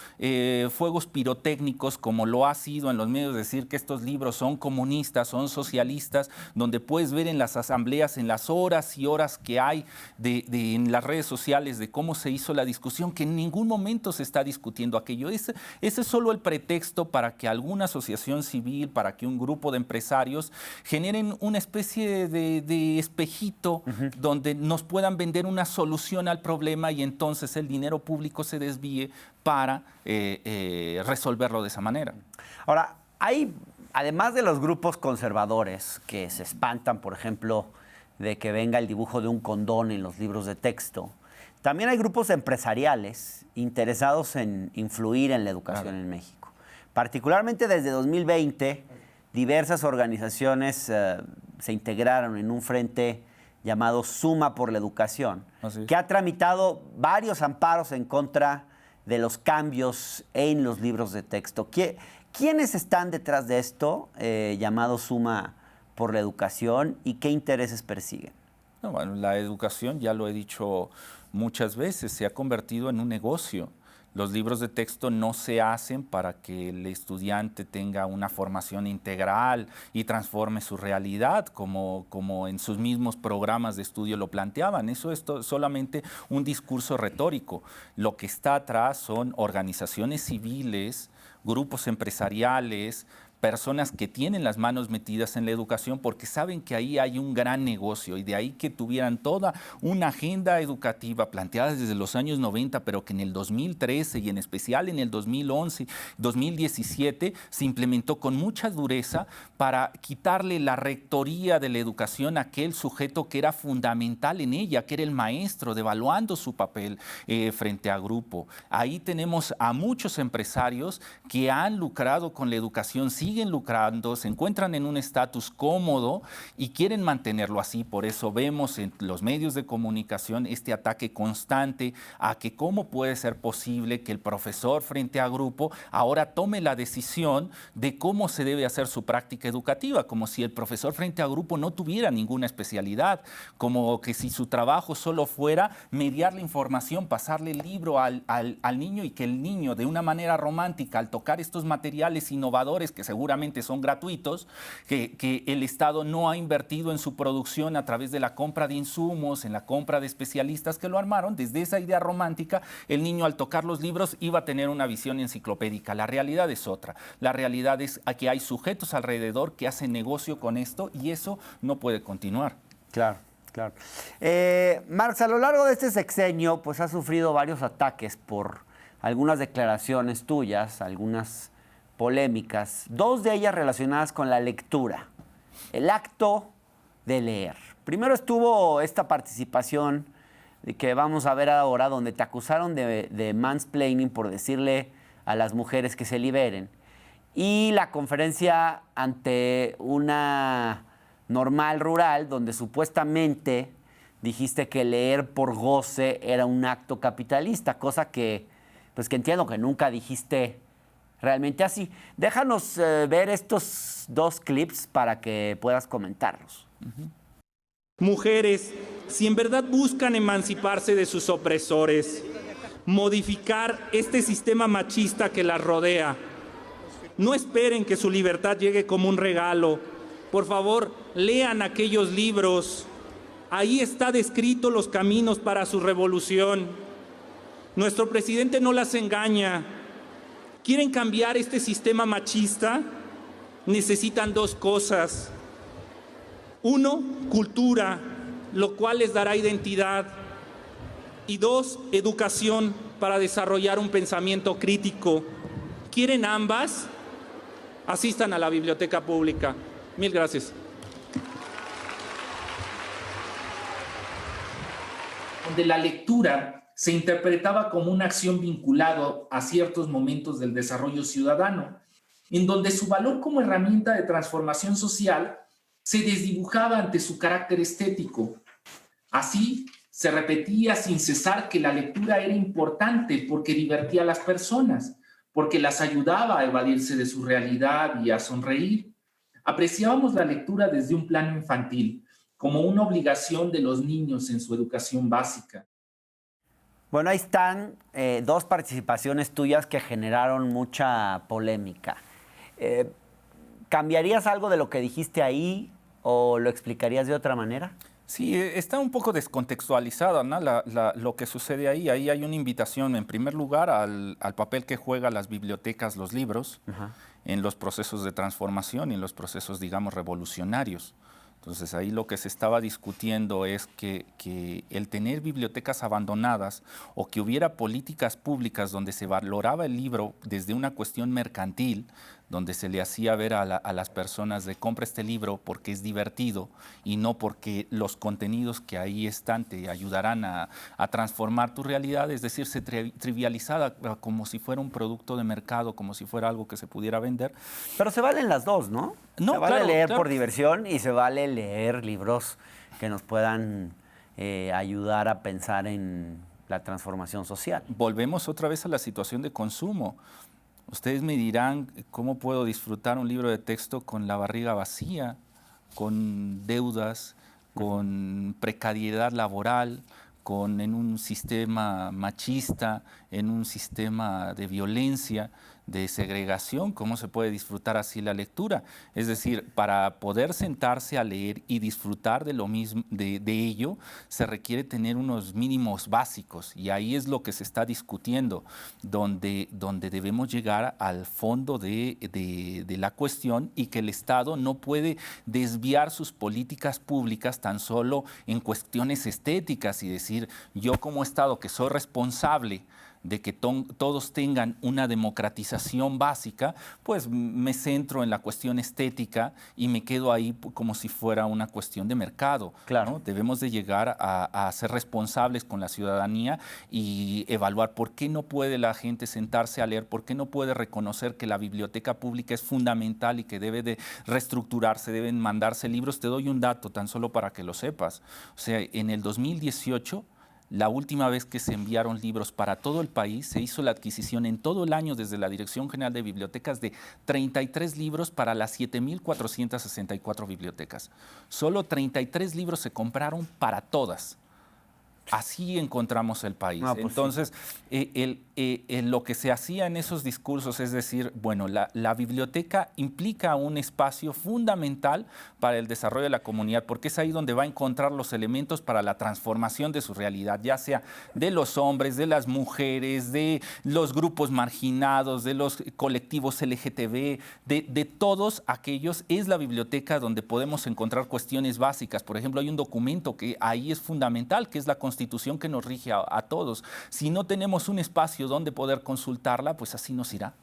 fuegos pirotécnicos, como lo ha sido en los medios, decir que estos libros son comunistas, son socialistas, donde puedes ver en las asambleas, en las horas y horas que hay en las redes sociales de cómo se hizo la discusión, que en ningún momento se está discutiendo aquello. Ese es solo el pretexto para que alguna asociación civil, para que un grupo de empresarios generen una especie de espejito donde nos puedan vender una solución al problema y entonces el dinero público se desvíe para resolverlo de esa manera. Ahora, hay, además de los grupos conservadores que se espantan, por ejemplo, de que venga el dibujo de un condón en los libros de texto, también hay grupos empresariales interesados en influir en la educación en México. Particularmente desde 2020, diversas organizaciones se integraron en un frente llamado Suma por la Educación, que ha tramitado varios amparos en contra de los cambios en los libros de texto. ¿Quiénes están detrás de esto, llamado Suma por la Educación, y qué intereses persiguen? No, bueno, la educación, ya lo he dicho muchas veces, se ha convertido en un negocio. Los libros de texto no se hacen para que el estudiante tenga una formación integral y transforme su realidad, como en sus mismos programas de estudio lo planteaban. Eso es solamente un discurso retórico. Lo que está atrás son organizaciones civiles, grupos empresariales, personas que tienen las manos metidas en la educación porque saben que ahí hay un gran negocio y de ahí que tuvieran toda una agenda educativa planteada desde los años 90, pero que en el 2013 y en especial en el 2011, 2017 se implementó con mucha dureza para quitarle la rectoría de la educación a aquel sujeto que era fundamental en ella, que era el maestro, devaluando su papel frente a grupo. Ahí tenemos a muchos empresarios que han lucrado con la educación, siguen lucrando, se encuentran en un estatus cómodo y quieren mantenerlo así. Por eso vemos en los medios de comunicación este ataque constante a que cómo puede ser posible que el profesor frente a grupo ahora tome la decisión de cómo se debe hacer su práctica educativa, como si el profesor frente a grupo no tuviera ninguna especialidad, como que si su trabajo solo fuera mediar la información, pasarle el libro al niño y que el niño de una manera romántica al tocar estos materiales innovadores que seguramente son gratuitos, que el Estado no ha invertido en su producción a través de la compra de insumos, en la compra de especialistas que lo armaron. Desde esa idea romántica, el niño al tocar los libros iba a tener una visión enciclopédica. La realidad es otra. La realidad es que hay sujetos alrededor que hacen negocio con esto y eso no puede continuar. Claro. Claro. Marx, a lo largo de este sexenio, pues ha sufrido varios ataques por algunas declaraciones tuyas, algunas polémicas, dos de ellas relacionadas con la lectura, el acto de leer. Primero estuvo esta participación que vamos a ver ahora, donde te acusaron de mansplaining por decirle a las mujeres que se liberen, y la conferencia ante una normal rural, donde supuestamente dijiste que leer por goce era un acto capitalista, cosa que, pues que entiendo que nunca dijiste realmente así. Déjanos ver estos 2 clips para que puedas comentarlos. Mujeres, si en verdad buscan emanciparse de sus opresores, modificar este sistema machista que las rodea, no esperen que su libertad llegue como un regalo. Por favor, lean aquellos libros. Ahí está descrito los caminos para su revolución. Nuestro presidente no las engaña. ¿Quieren cambiar este sistema machista? Necesitan 2 cosas. 1, cultura, lo cual les dará identidad. Y 2, educación para desarrollar un pensamiento crítico. ¿Quieren ambas? Asistan a la biblioteca pública. Mil gracias. Donde la lectura se interpretaba como una acción vinculada a ciertos momentos del desarrollo ciudadano, en donde su valor como herramienta de transformación social se desdibujaba ante su carácter estético. Así, se repetía sin cesar que la lectura era importante porque divertía a las personas, porque las ayudaba a evadirse de su realidad y a sonreír. Apreciábamos la lectura desde un plano infantil, como una obligación de los niños en su educación básica. Bueno, ahí están 2 participaciones tuyas que generaron mucha polémica. ¿Cambiarías algo de lo que dijiste ahí o lo explicarías de otra manera? Sí, está un poco descontextualizada, ¿no? Lo que sucede ahí. Ahí hay una invitación, en primer lugar, al papel que juegan las bibliotecas, los libros, en los procesos de transformación y en los procesos, digamos, revolucionarios. Entonces, ahí lo que se estaba discutiendo es que el tener bibliotecas abandonadas o que hubiera políticas públicas donde se valoraba el libro desde una cuestión mercantil, donde se le hacía ver a las personas de compra este libro porque es divertido y no porque los contenidos que ahí están te ayudarán a transformar tu realidad, es decir, se trivializaba como si fuera un producto de mercado, como si fuera algo que se pudiera vender. Pero se valen las 2, ¿no? No, se vale claro, leer claro. por diversión y se vale leer libros que nos puedan ayudar a pensar en la transformación social. Volvemos otra vez a la situación de consumo. Ustedes me dirán cómo puedo disfrutar un libro de texto con la barriga vacía, con deudas, con precariedad laboral, en un sistema machista, en un sistema de violencia, de segregación. ¿Cómo se puede disfrutar así la lectura? Es decir, para poder sentarse a leer y disfrutar de lo mismo, de ello, se requiere tener unos mínimos básicos, y ahí es lo que se está discutiendo, donde debemos llegar al fondo de la cuestión, y que el Estado no puede desviar sus políticas públicas tan solo en cuestiones estéticas y decir, yo como Estado que soy responsable de que todos tengan una democratización básica, pues me centro en la cuestión estética y me quedo ahí como si fuera una cuestión de mercado. Claro. ¿No? Debemos de llegar a ser responsables con la ciudadanía y evaluar por qué no puede la gente sentarse a leer, por qué no puede reconocer que la biblioteca pública es fundamental y que debe de reestructurarse, deben mandarse libros. Te doy un dato tan solo para que lo sepas. O sea, en el 2018, la última vez que se enviaron libros para todo el país, se hizo la adquisición en todo el año desde la Dirección General de Bibliotecas de 33 libros para las 7,464 bibliotecas. Solo 33 libros se compraron para todas. Así encontramos el país. Ah, pues entonces, lo que se hacía en esos discursos es decir, bueno, la biblioteca implica un espacio fundamental para el desarrollo de la comunidad, porque es ahí donde va a encontrar los elementos para la transformación de su realidad, ya sea de los hombres, de las mujeres, de los grupos marginados, de los colectivos LGTB, de todos aquellos. Es la biblioteca donde podemos encontrar cuestiones básicas. Por ejemplo, hay un documento que ahí es fundamental, que es la Constitución, que nos rige a todos. Si no tenemos un espacio donde poder consultarla, pues así nos irá.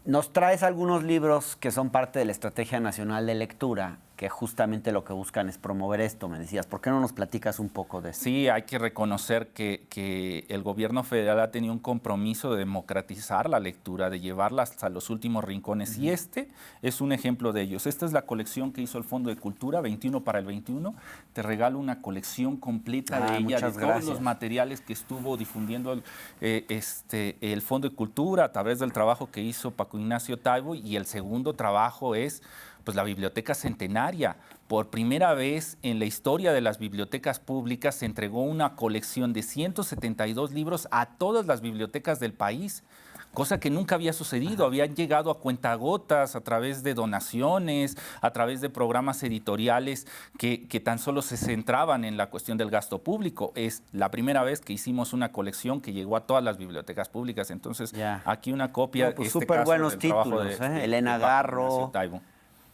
Nos traes algunos libros que son parte de la Estrategia Nacional de Lectura que justamente lo que buscan es promover esto, me decías. ¿Por qué no nos platicas un poco de eso? Sí, hay que reconocer que el gobierno federal ha tenido un compromiso de democratizar la lectura, de llevarla hasta los últimos rincones. Y este es un ejemplo de ellos. Esta es la colección que hizo el Fondo de Cultura, 21 para el 21. Te regalo una colección completa de ella, de todos los materiales que estuvo difundiendo el Fondo de Cultura a través del trabajo que hizo Paco Ignacio Taibo. Y el segundo trabajo es pues la Biblioteca Centenaria. Por primera vez en la historia de las bibliotecas públicas se entregó una colección de 172 libros a todas las bibliotecas del país, cosa que nunca había sucedido. Habían llegado a cuentagotas, a través de donaciones, a través de programas editoriales que tan solo se centraban en la cuestión del gasto público. Es la primera vez que hicimos una colección que llegó a todas las bibliotecas públicas. Entonces, aquí una copia. No, pues súper buenos títulos, Elena Garro,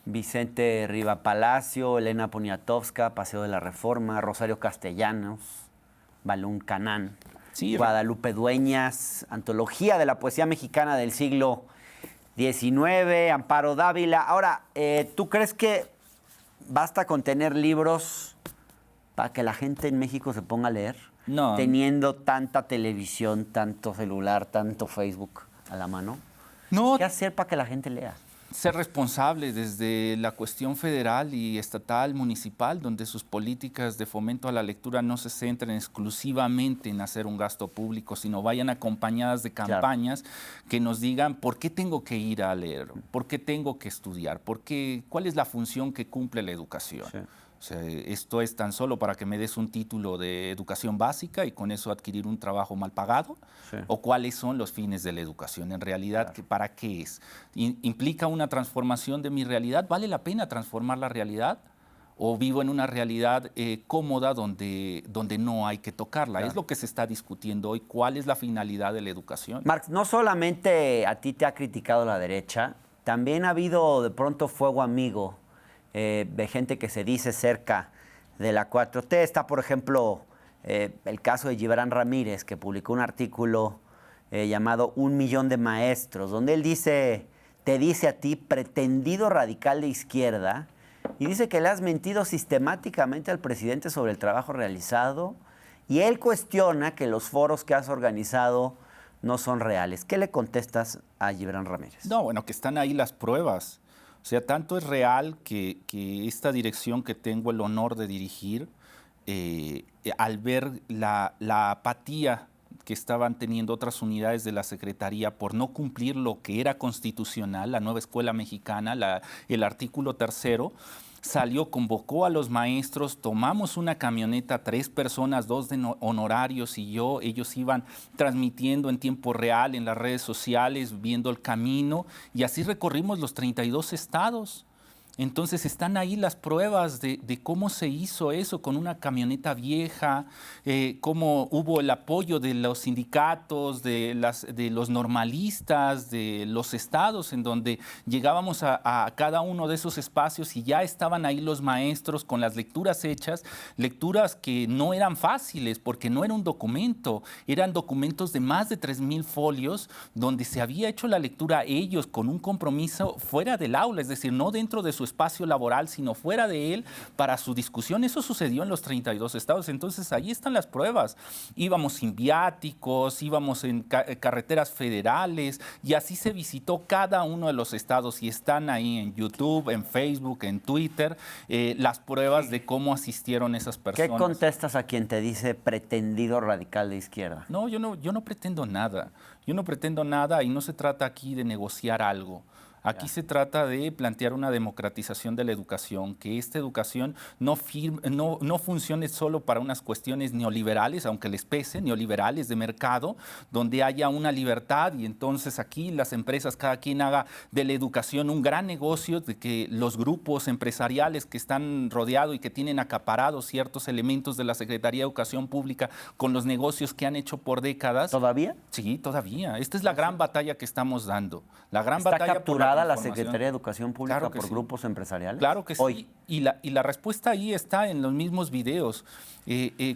Vicente Riva Palacio, Elena Poniatowska, Paseo de la Reforma, Rosario Castellanos, Balún Canán, Guadalupe Dueñas, Antología de la Poesía Mexicana del siglo XIX, Amparo Dávila. Ahora, ¿tú crees que basta con tener libros para que la gente en México se ponga a leer? No. Teniendo tanta televisión, tanto celular, tanto Facebook a la mano. No. ¿Qué hacer para que la gente lea? Ser responsable desde la cuestión federal y estatal, municipal, donde sus políticas de fomento a la lectura no se centren exclusivamente en hacer un gasto público, sino vayan acompañadas de campañas que nos digan por qué tengo que ir a leer, por qué tengo que estudiar, cuál es la función que cumple la educación. Sí. O sea, esto es tan solo para que me des un título de educación básica y con eso adquirir un trabajo mal pagado, o cuáles son los fines de la educación. En realidad, ¿para qué es? ¿Implica una transformación de mi realidad? ¿Vale la pena transformar la realidad? ¿O vivo en una realidad cómoda donde no hay que tocarla? Es lo que se está discutiendo hoy. ¿Cuál es la finalidad de la educación? Marx, no solamente a ti te ha criticado la derecha, también ha habido de pronto fuego amigo de gente que se dice cerca de la 4T. Está, por ejemplo, el caso de Gibran Ramírez, que publicó un artículo llamado 1 millón de maestros, donde él te dice a ti, pretendido radical de izquierda, y dice que le has mentido sistemáticamente al presidente sobre el trabajo realizado, y él cuestiona que los foros que has organizado no son reales. ¿Qué le contestas a Gibran Ramírez? No, bueno, que están ahí las pruebas. O sea, tanto es real que esta dirección que tengo el honor de dirigir, al ver la apatía que estaban teniendo otras unidades de la Secretaría por no cumplir lo que era constitucional, la nueva escuela mexicana, el artículo 3º, salió, convocó a los maestros, tomamos una camioneta, 3 personas, 2 de honorarios y yo, ellos iban transmitiendo en tiempo real en las redes sociales, viendo el camino, y así recorrimos los 32 estados. Entonces están ahí las pruebas de cómo se hizo eso con una camioneta vieja, cómo hubo el apoyo de los sindicatos, de los normalistas, de los estados, en donde llegábamos a cada uno de esos espacios y ya estaban ahí los maestros con las lecturas hechas, lecturas que no eran fáciles porque no era un documento, eran documentos de más de 3,000 folios donde se había hecho la lectura ellos con un compromiso fuera del aula, es decir, no dentro de su espacio laboral, sino fuera de él para su discusión. Eso sucedió en los 32 estados. Entonces, ahí están las pruebas. Íbamos sin viáticos, íbamos en carreteras federales y así se visitó cada uno de los estados y están ahí en YouTube, en Facebook, en Twitter, las pruebas de cómo asistieron esas personas. ¿Qué contestas a quien te dice pretendido radical de izquierda? No, yo no pretendo nada. Yo no pretendo nada y no se trata aquí de negociar algo. Aquí se trata de plantear una democratización de la educación, que esta educación no funcione solo para unas cuestiones neoliberales, aunque les pese, neoliberales de mercado, donde haya una libertad y entonces aquí las empresas, cada quien haga de la educación un gran negocio, de que los grupos empresariales que están rodeados y que tienen acaparados ciertos elementos de la Secretaría de Educación Pública con los negocios que han hecho por décadas. ¿Todavía? Sí, todavía. Esta es la gran batalla que estamos dando. La gran ¿Está batalla capturada la Secretaría de Educación Pública por sí. grupos empresariales? Claro que hoy. sí. Y la respuesta ahí está en los mismos videos.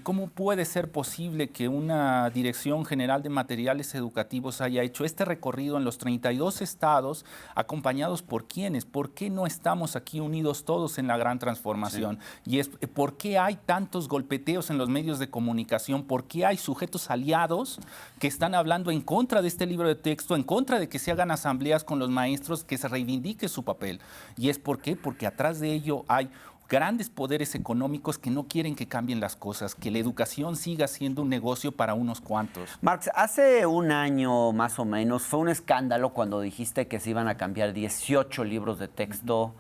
¿Cómo puede ser posible que una Dirección General de Materiales Educativos haya hecho este recorrido en los 32 estados, acompañados por quiénes? ¿Por qué no estamos aquí unidos todos en la gran transformación? Sí. Y es ¿por qué hay tantos golpeteos en los medios de comunicación? ¿Por qué hay sujetos aliados que están hablando en contra de este libro de texto, en contra de que se hagan asambleas con los maestros, que se reivindique su papel? ¿Y es por qué? Porque atrás de ello hay grandes poderes económicos que no quieren que cambien las cosas, que la educación siga siendo un negocio para unos cuantos. Marx, hace un año más o menos fue un escándalo cuando dijiste que se iban a cambiar 18 libros de texto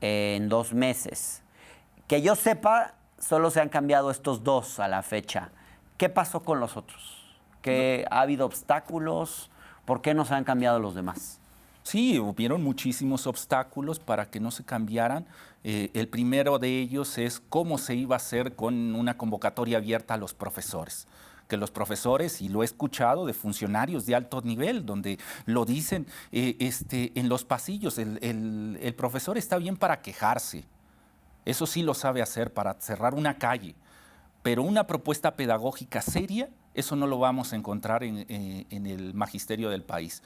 en 2 meses. Que yo sepa, solo se han cambiado estos 2 a la fecha. ¿Qué pasó con los otros? ¿Que ha habido obstáculos? ¿Por qué no se han cambiado los demás? Sí, hubieron muchísimos obstáculos para que no se cambiaran. El primero de ellos es cómo se iba a hacer con una convocatoria abierta a los profesores. Que los profesores, y lo he escuchado de funcionarios de alto nivel, donde lo dicen en los pasillos, el profesor está bien para quejarse. Eso sí lo sabe hacer, para cerrar una calle. Pero una propuesta pedagógica seria, eso no lo vamos a encontrar en el magisterio del país.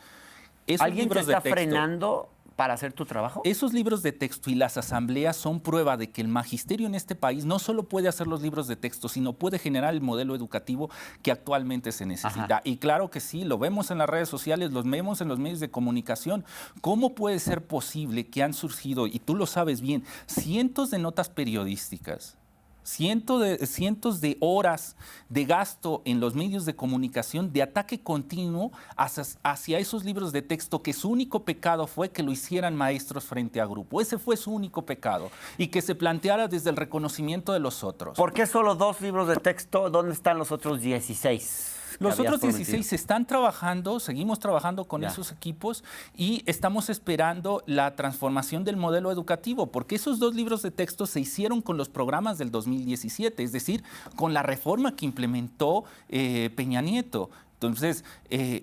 ¿Alguien te está frenando para hacer tu trabajo? Esos libros de texto y las asambleas son prueba de que el magisterio en este país no solo puede hacer los libros de texto, sino puede generar el modelo educativo que actualmente se necesita. Ajá. Y claro que sí, lo vemos en las redes sociales, lo vemos en los medios de comunicación. ¿Cómo puede ser posible que han surgido, y tú lo sabes bien, cientos de notas periodísticas, cientos de horas de gasto en los medios de comunicación, de ataque continuo hacia esos libros de texto, que su único pecado fue que lo hicieran maestros frente a grupo? Ese fue su único pecado, y que se planteara desde el reconocimiento de los otros. ¿Por qué solo 2 libros de texto? ¿Dónde están los otros 16? Los otros 16 están trabajando, seguimos trabajando con esos equipos, y estamos esperando la transformación del modelo educativo, porque esos 2 libros de texto se hicieron con los programas del 2017, es decir, con la reforma que implementó Peña Nieto. Entonces,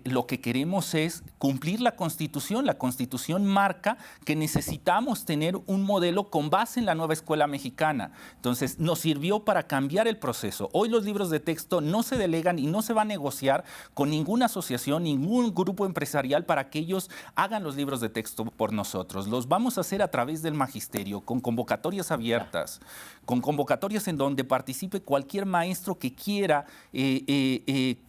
lo que queremos es cumplir la Constitución. La Constitución marca que necesitamos tener un modelo con base en la nueva escuela mexicana. Entonces, nos sirvió para cambiar el proceso. Hoy los libros de texto no se delegan y no se va a negociar con ninguna asociación, ningún grupo empresarial para que ellos hagan los libros de texto por nosotros. Los vamos a hacer a través del magisterio, con convocatorias abiertas, con convocatorias en donde participe cualquier maestro que quiera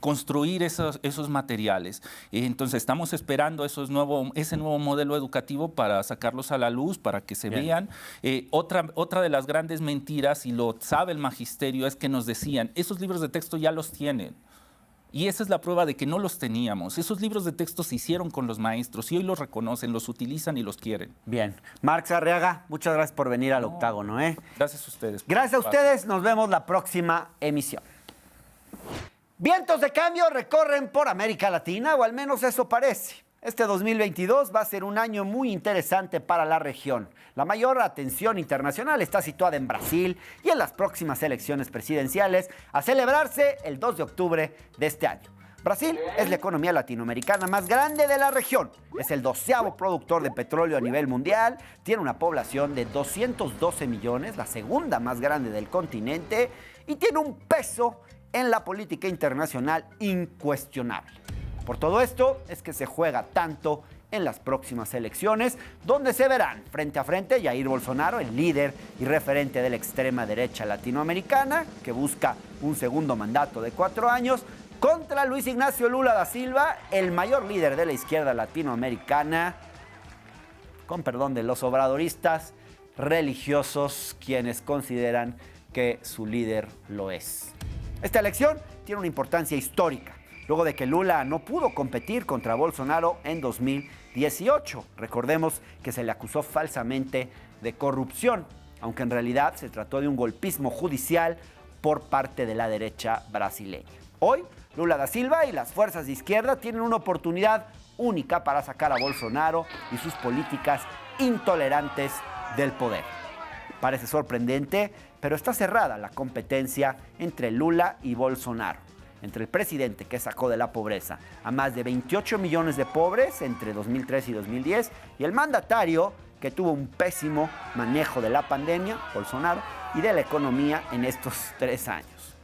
construir esos materiales. Entonces estamos esperando ese nuevo modelo educativo para sacarlos a la luz, para que se vean. Otra de las grandes mentiras, y lo sabe el magisterio, es que nos decían, esos libros de texto ya los tienen. Y esa es la prueba de que no los teníamos. Esos libros de texto se hicieron con los maestros y hoy los reconocen, los utilizan y los quieren. Bien. Marx Arriaga, muchas gracias por venir al Octágono. Gracias a ustedes. Gracias a ustedes. Nos vemos la próxima emisión. Vientos de cambio recorren por América Latina, o al menos eso parece. Este 2022 va a ser un año muy interesante para la región. La mayor atención internacional está situada en Brasil y en las próximas elecciones presidenciales a celebrarse el 2 de octubre de este año. Brasil es la economía latinoamericana más grande de la región. Es el 12º productor de petróleo a nivel mundial. Tiene una población de 212 millones, la segunda más grande del continente, y tiene un peso en la política internacional incuestionable. Por todo esto es que se juega tanto en las próximas elecciones, donde se verán frente a frente Jair Bolsonaro, el líder y referente de la extrema derecha latinoamericana, que busca un segundo mandato de 4 años, contra Luis Ignacio Lula da Silva, el mayor líder de la izquierda latinoamericana, con perdón de los obradoristas religiosos, quienes consideran que su líder lo es. Esta elección tiene una importancia histórica, luego de que Lula no pudo competir contra Bolsonaro en 2018. Recordemos que se le acusó falsamente de corrupción, aunque en realidad se trató de un golpismo judicial por parte de la derecha brasileña. Hoy, Lula da Silva y las fuerzas de izquierda tienen una oportunidad única para sacar a Bolsonaro y sus políticas intolerantes del poder. Parece sorprendente, pero está cerrada la competencia entre Lula y Bolsonaro, entre el presidente que sacó de la pobreza a más de 28 millones de pobres entre 2003 y 2010 y el mandatario que tuvo un pésimo manejo de la pandemia, Bolsonaro, y de la economía en estos 3 años.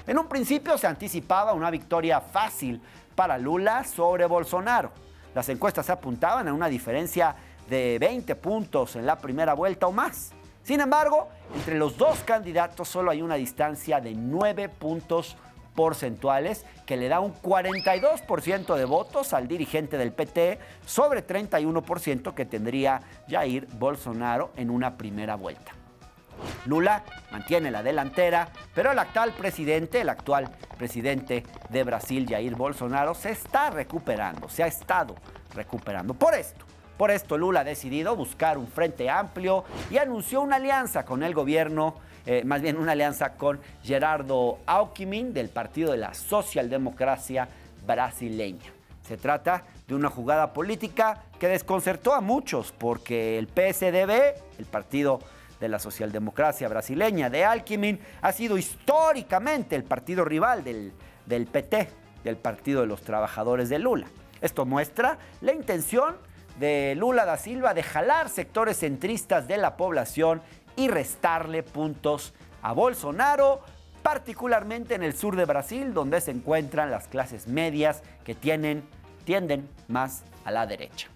En un principio se anticipaba una victoria fácil para Lula sobre Bolsonaro. Las encuestas apuntaban a una diferencia de 20 puntos en la primera vuelta o más. Sin embargo, entre los dos candidatos solo hay una distancia de 9 puntos porcentuales que le da un 42% de votos al dirigente del PT sobre 31% que tendría Jair Bolsonaro en una primera vuelta. Lula mantiene la delantera, pero el actual presidente de Brasil, Jair Bolsonaro, se ha estado recuperando. Por esto Lula ha decidido buscar un frente amplio y anunció una alianza con el gobierno, una alianza con Geraldo Alckmin del Partido de la Socialdemocracia Brasileña. Se trata de una jugada política que desconcertó a muchos porque el PSDB, el Partido de la Socialdemocracia Brasileña de Alckmin, ha sido históricamente el partido rival del PT, del Partido de los Trabajadores de Lula. Esto muestra la intención de Lula da Silva de jalar sectores centristas de la población y restarle puntos a Bolsonaro, particularmente en el sur de Brasil, donde se encuentran las clases medias que tienden más a la derecha.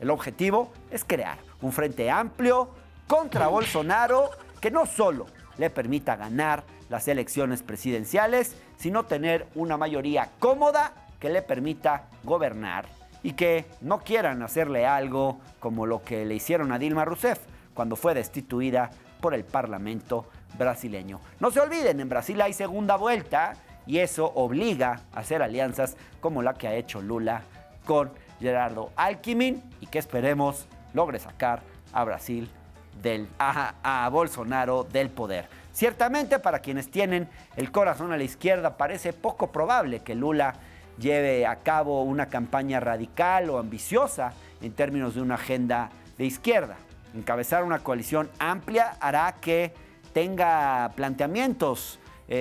El objetivo es crear un frente amplio contra Bolsonaro que no solo le permita ganar las elecciones presidenciales, sino tener una mayoría cómoda que le permita gobernar y que no quieran hacerle algo como lo que le hicieron a Dilma Rousseff cuando fue destituida por el Parlamento brasileño. No se olviden, en Brasil hay segunda vuelta y eso obliga a hacer alianzas como la que ha hecho Lula con Geraldo Alckmin y que esperemos logre sacar a Brasil a Bolsonaro del poder. Ciertamente, para quienes tienen el corazón a la izquierda, parece poco probable que Lula lleve a cabo una campaña radical o ambiciosa en términos de una agenda de izquierda. Encabezar una coalición amplia hará que tenga planteamientos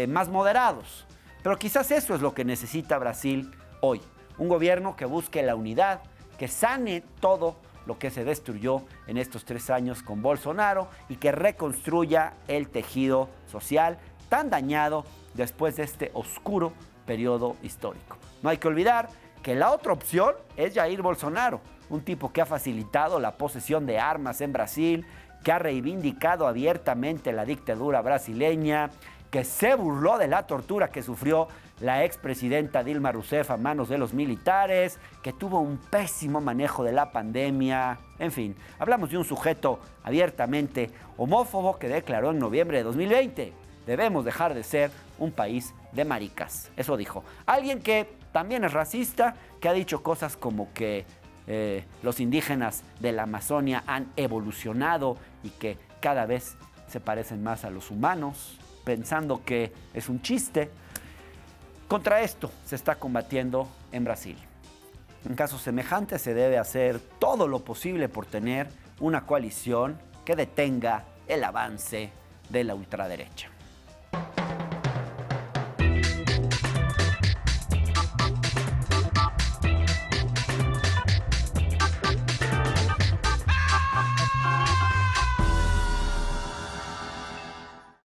más moderados. Pero quizás eso es lo que necesita Brasil hoy. Un gobierno que busque la unidad, que sane todo lo que se destruyó en estos 3 años con Bolsonaro y que reconstruya el tejido social tan dañado después de este oscuro periodo histórico. No hay que olvidar que la otra opción es Jair Bolsonaro, un tipo que ha facilitado la posesión de armas en Brasil, que ha reivindicado abiertamente la dictadura brasileña, que se burló de la tortura que sufrió la expresidenta Dilma Rousseff a manos de los militares, que tuvo un pésimo manejo de la pandemia. En fin, hablamos de un sujeto abiertamente homófobo que declaró en noviembre de 2020: debemos dejar de ser un país de maricas. Eso dijo. Alguien que también es racista, que ha dicho cosas como que los indígenas de la Amazonia han evolucionado y que cada vez se parecen más a los humanos, pensando que es un chiste. Contra esto se está combatiendo en Brasil. En casos semejantes se debe hacer todo lo posible por tener una coalición que detenga el avance de la ultraderecha.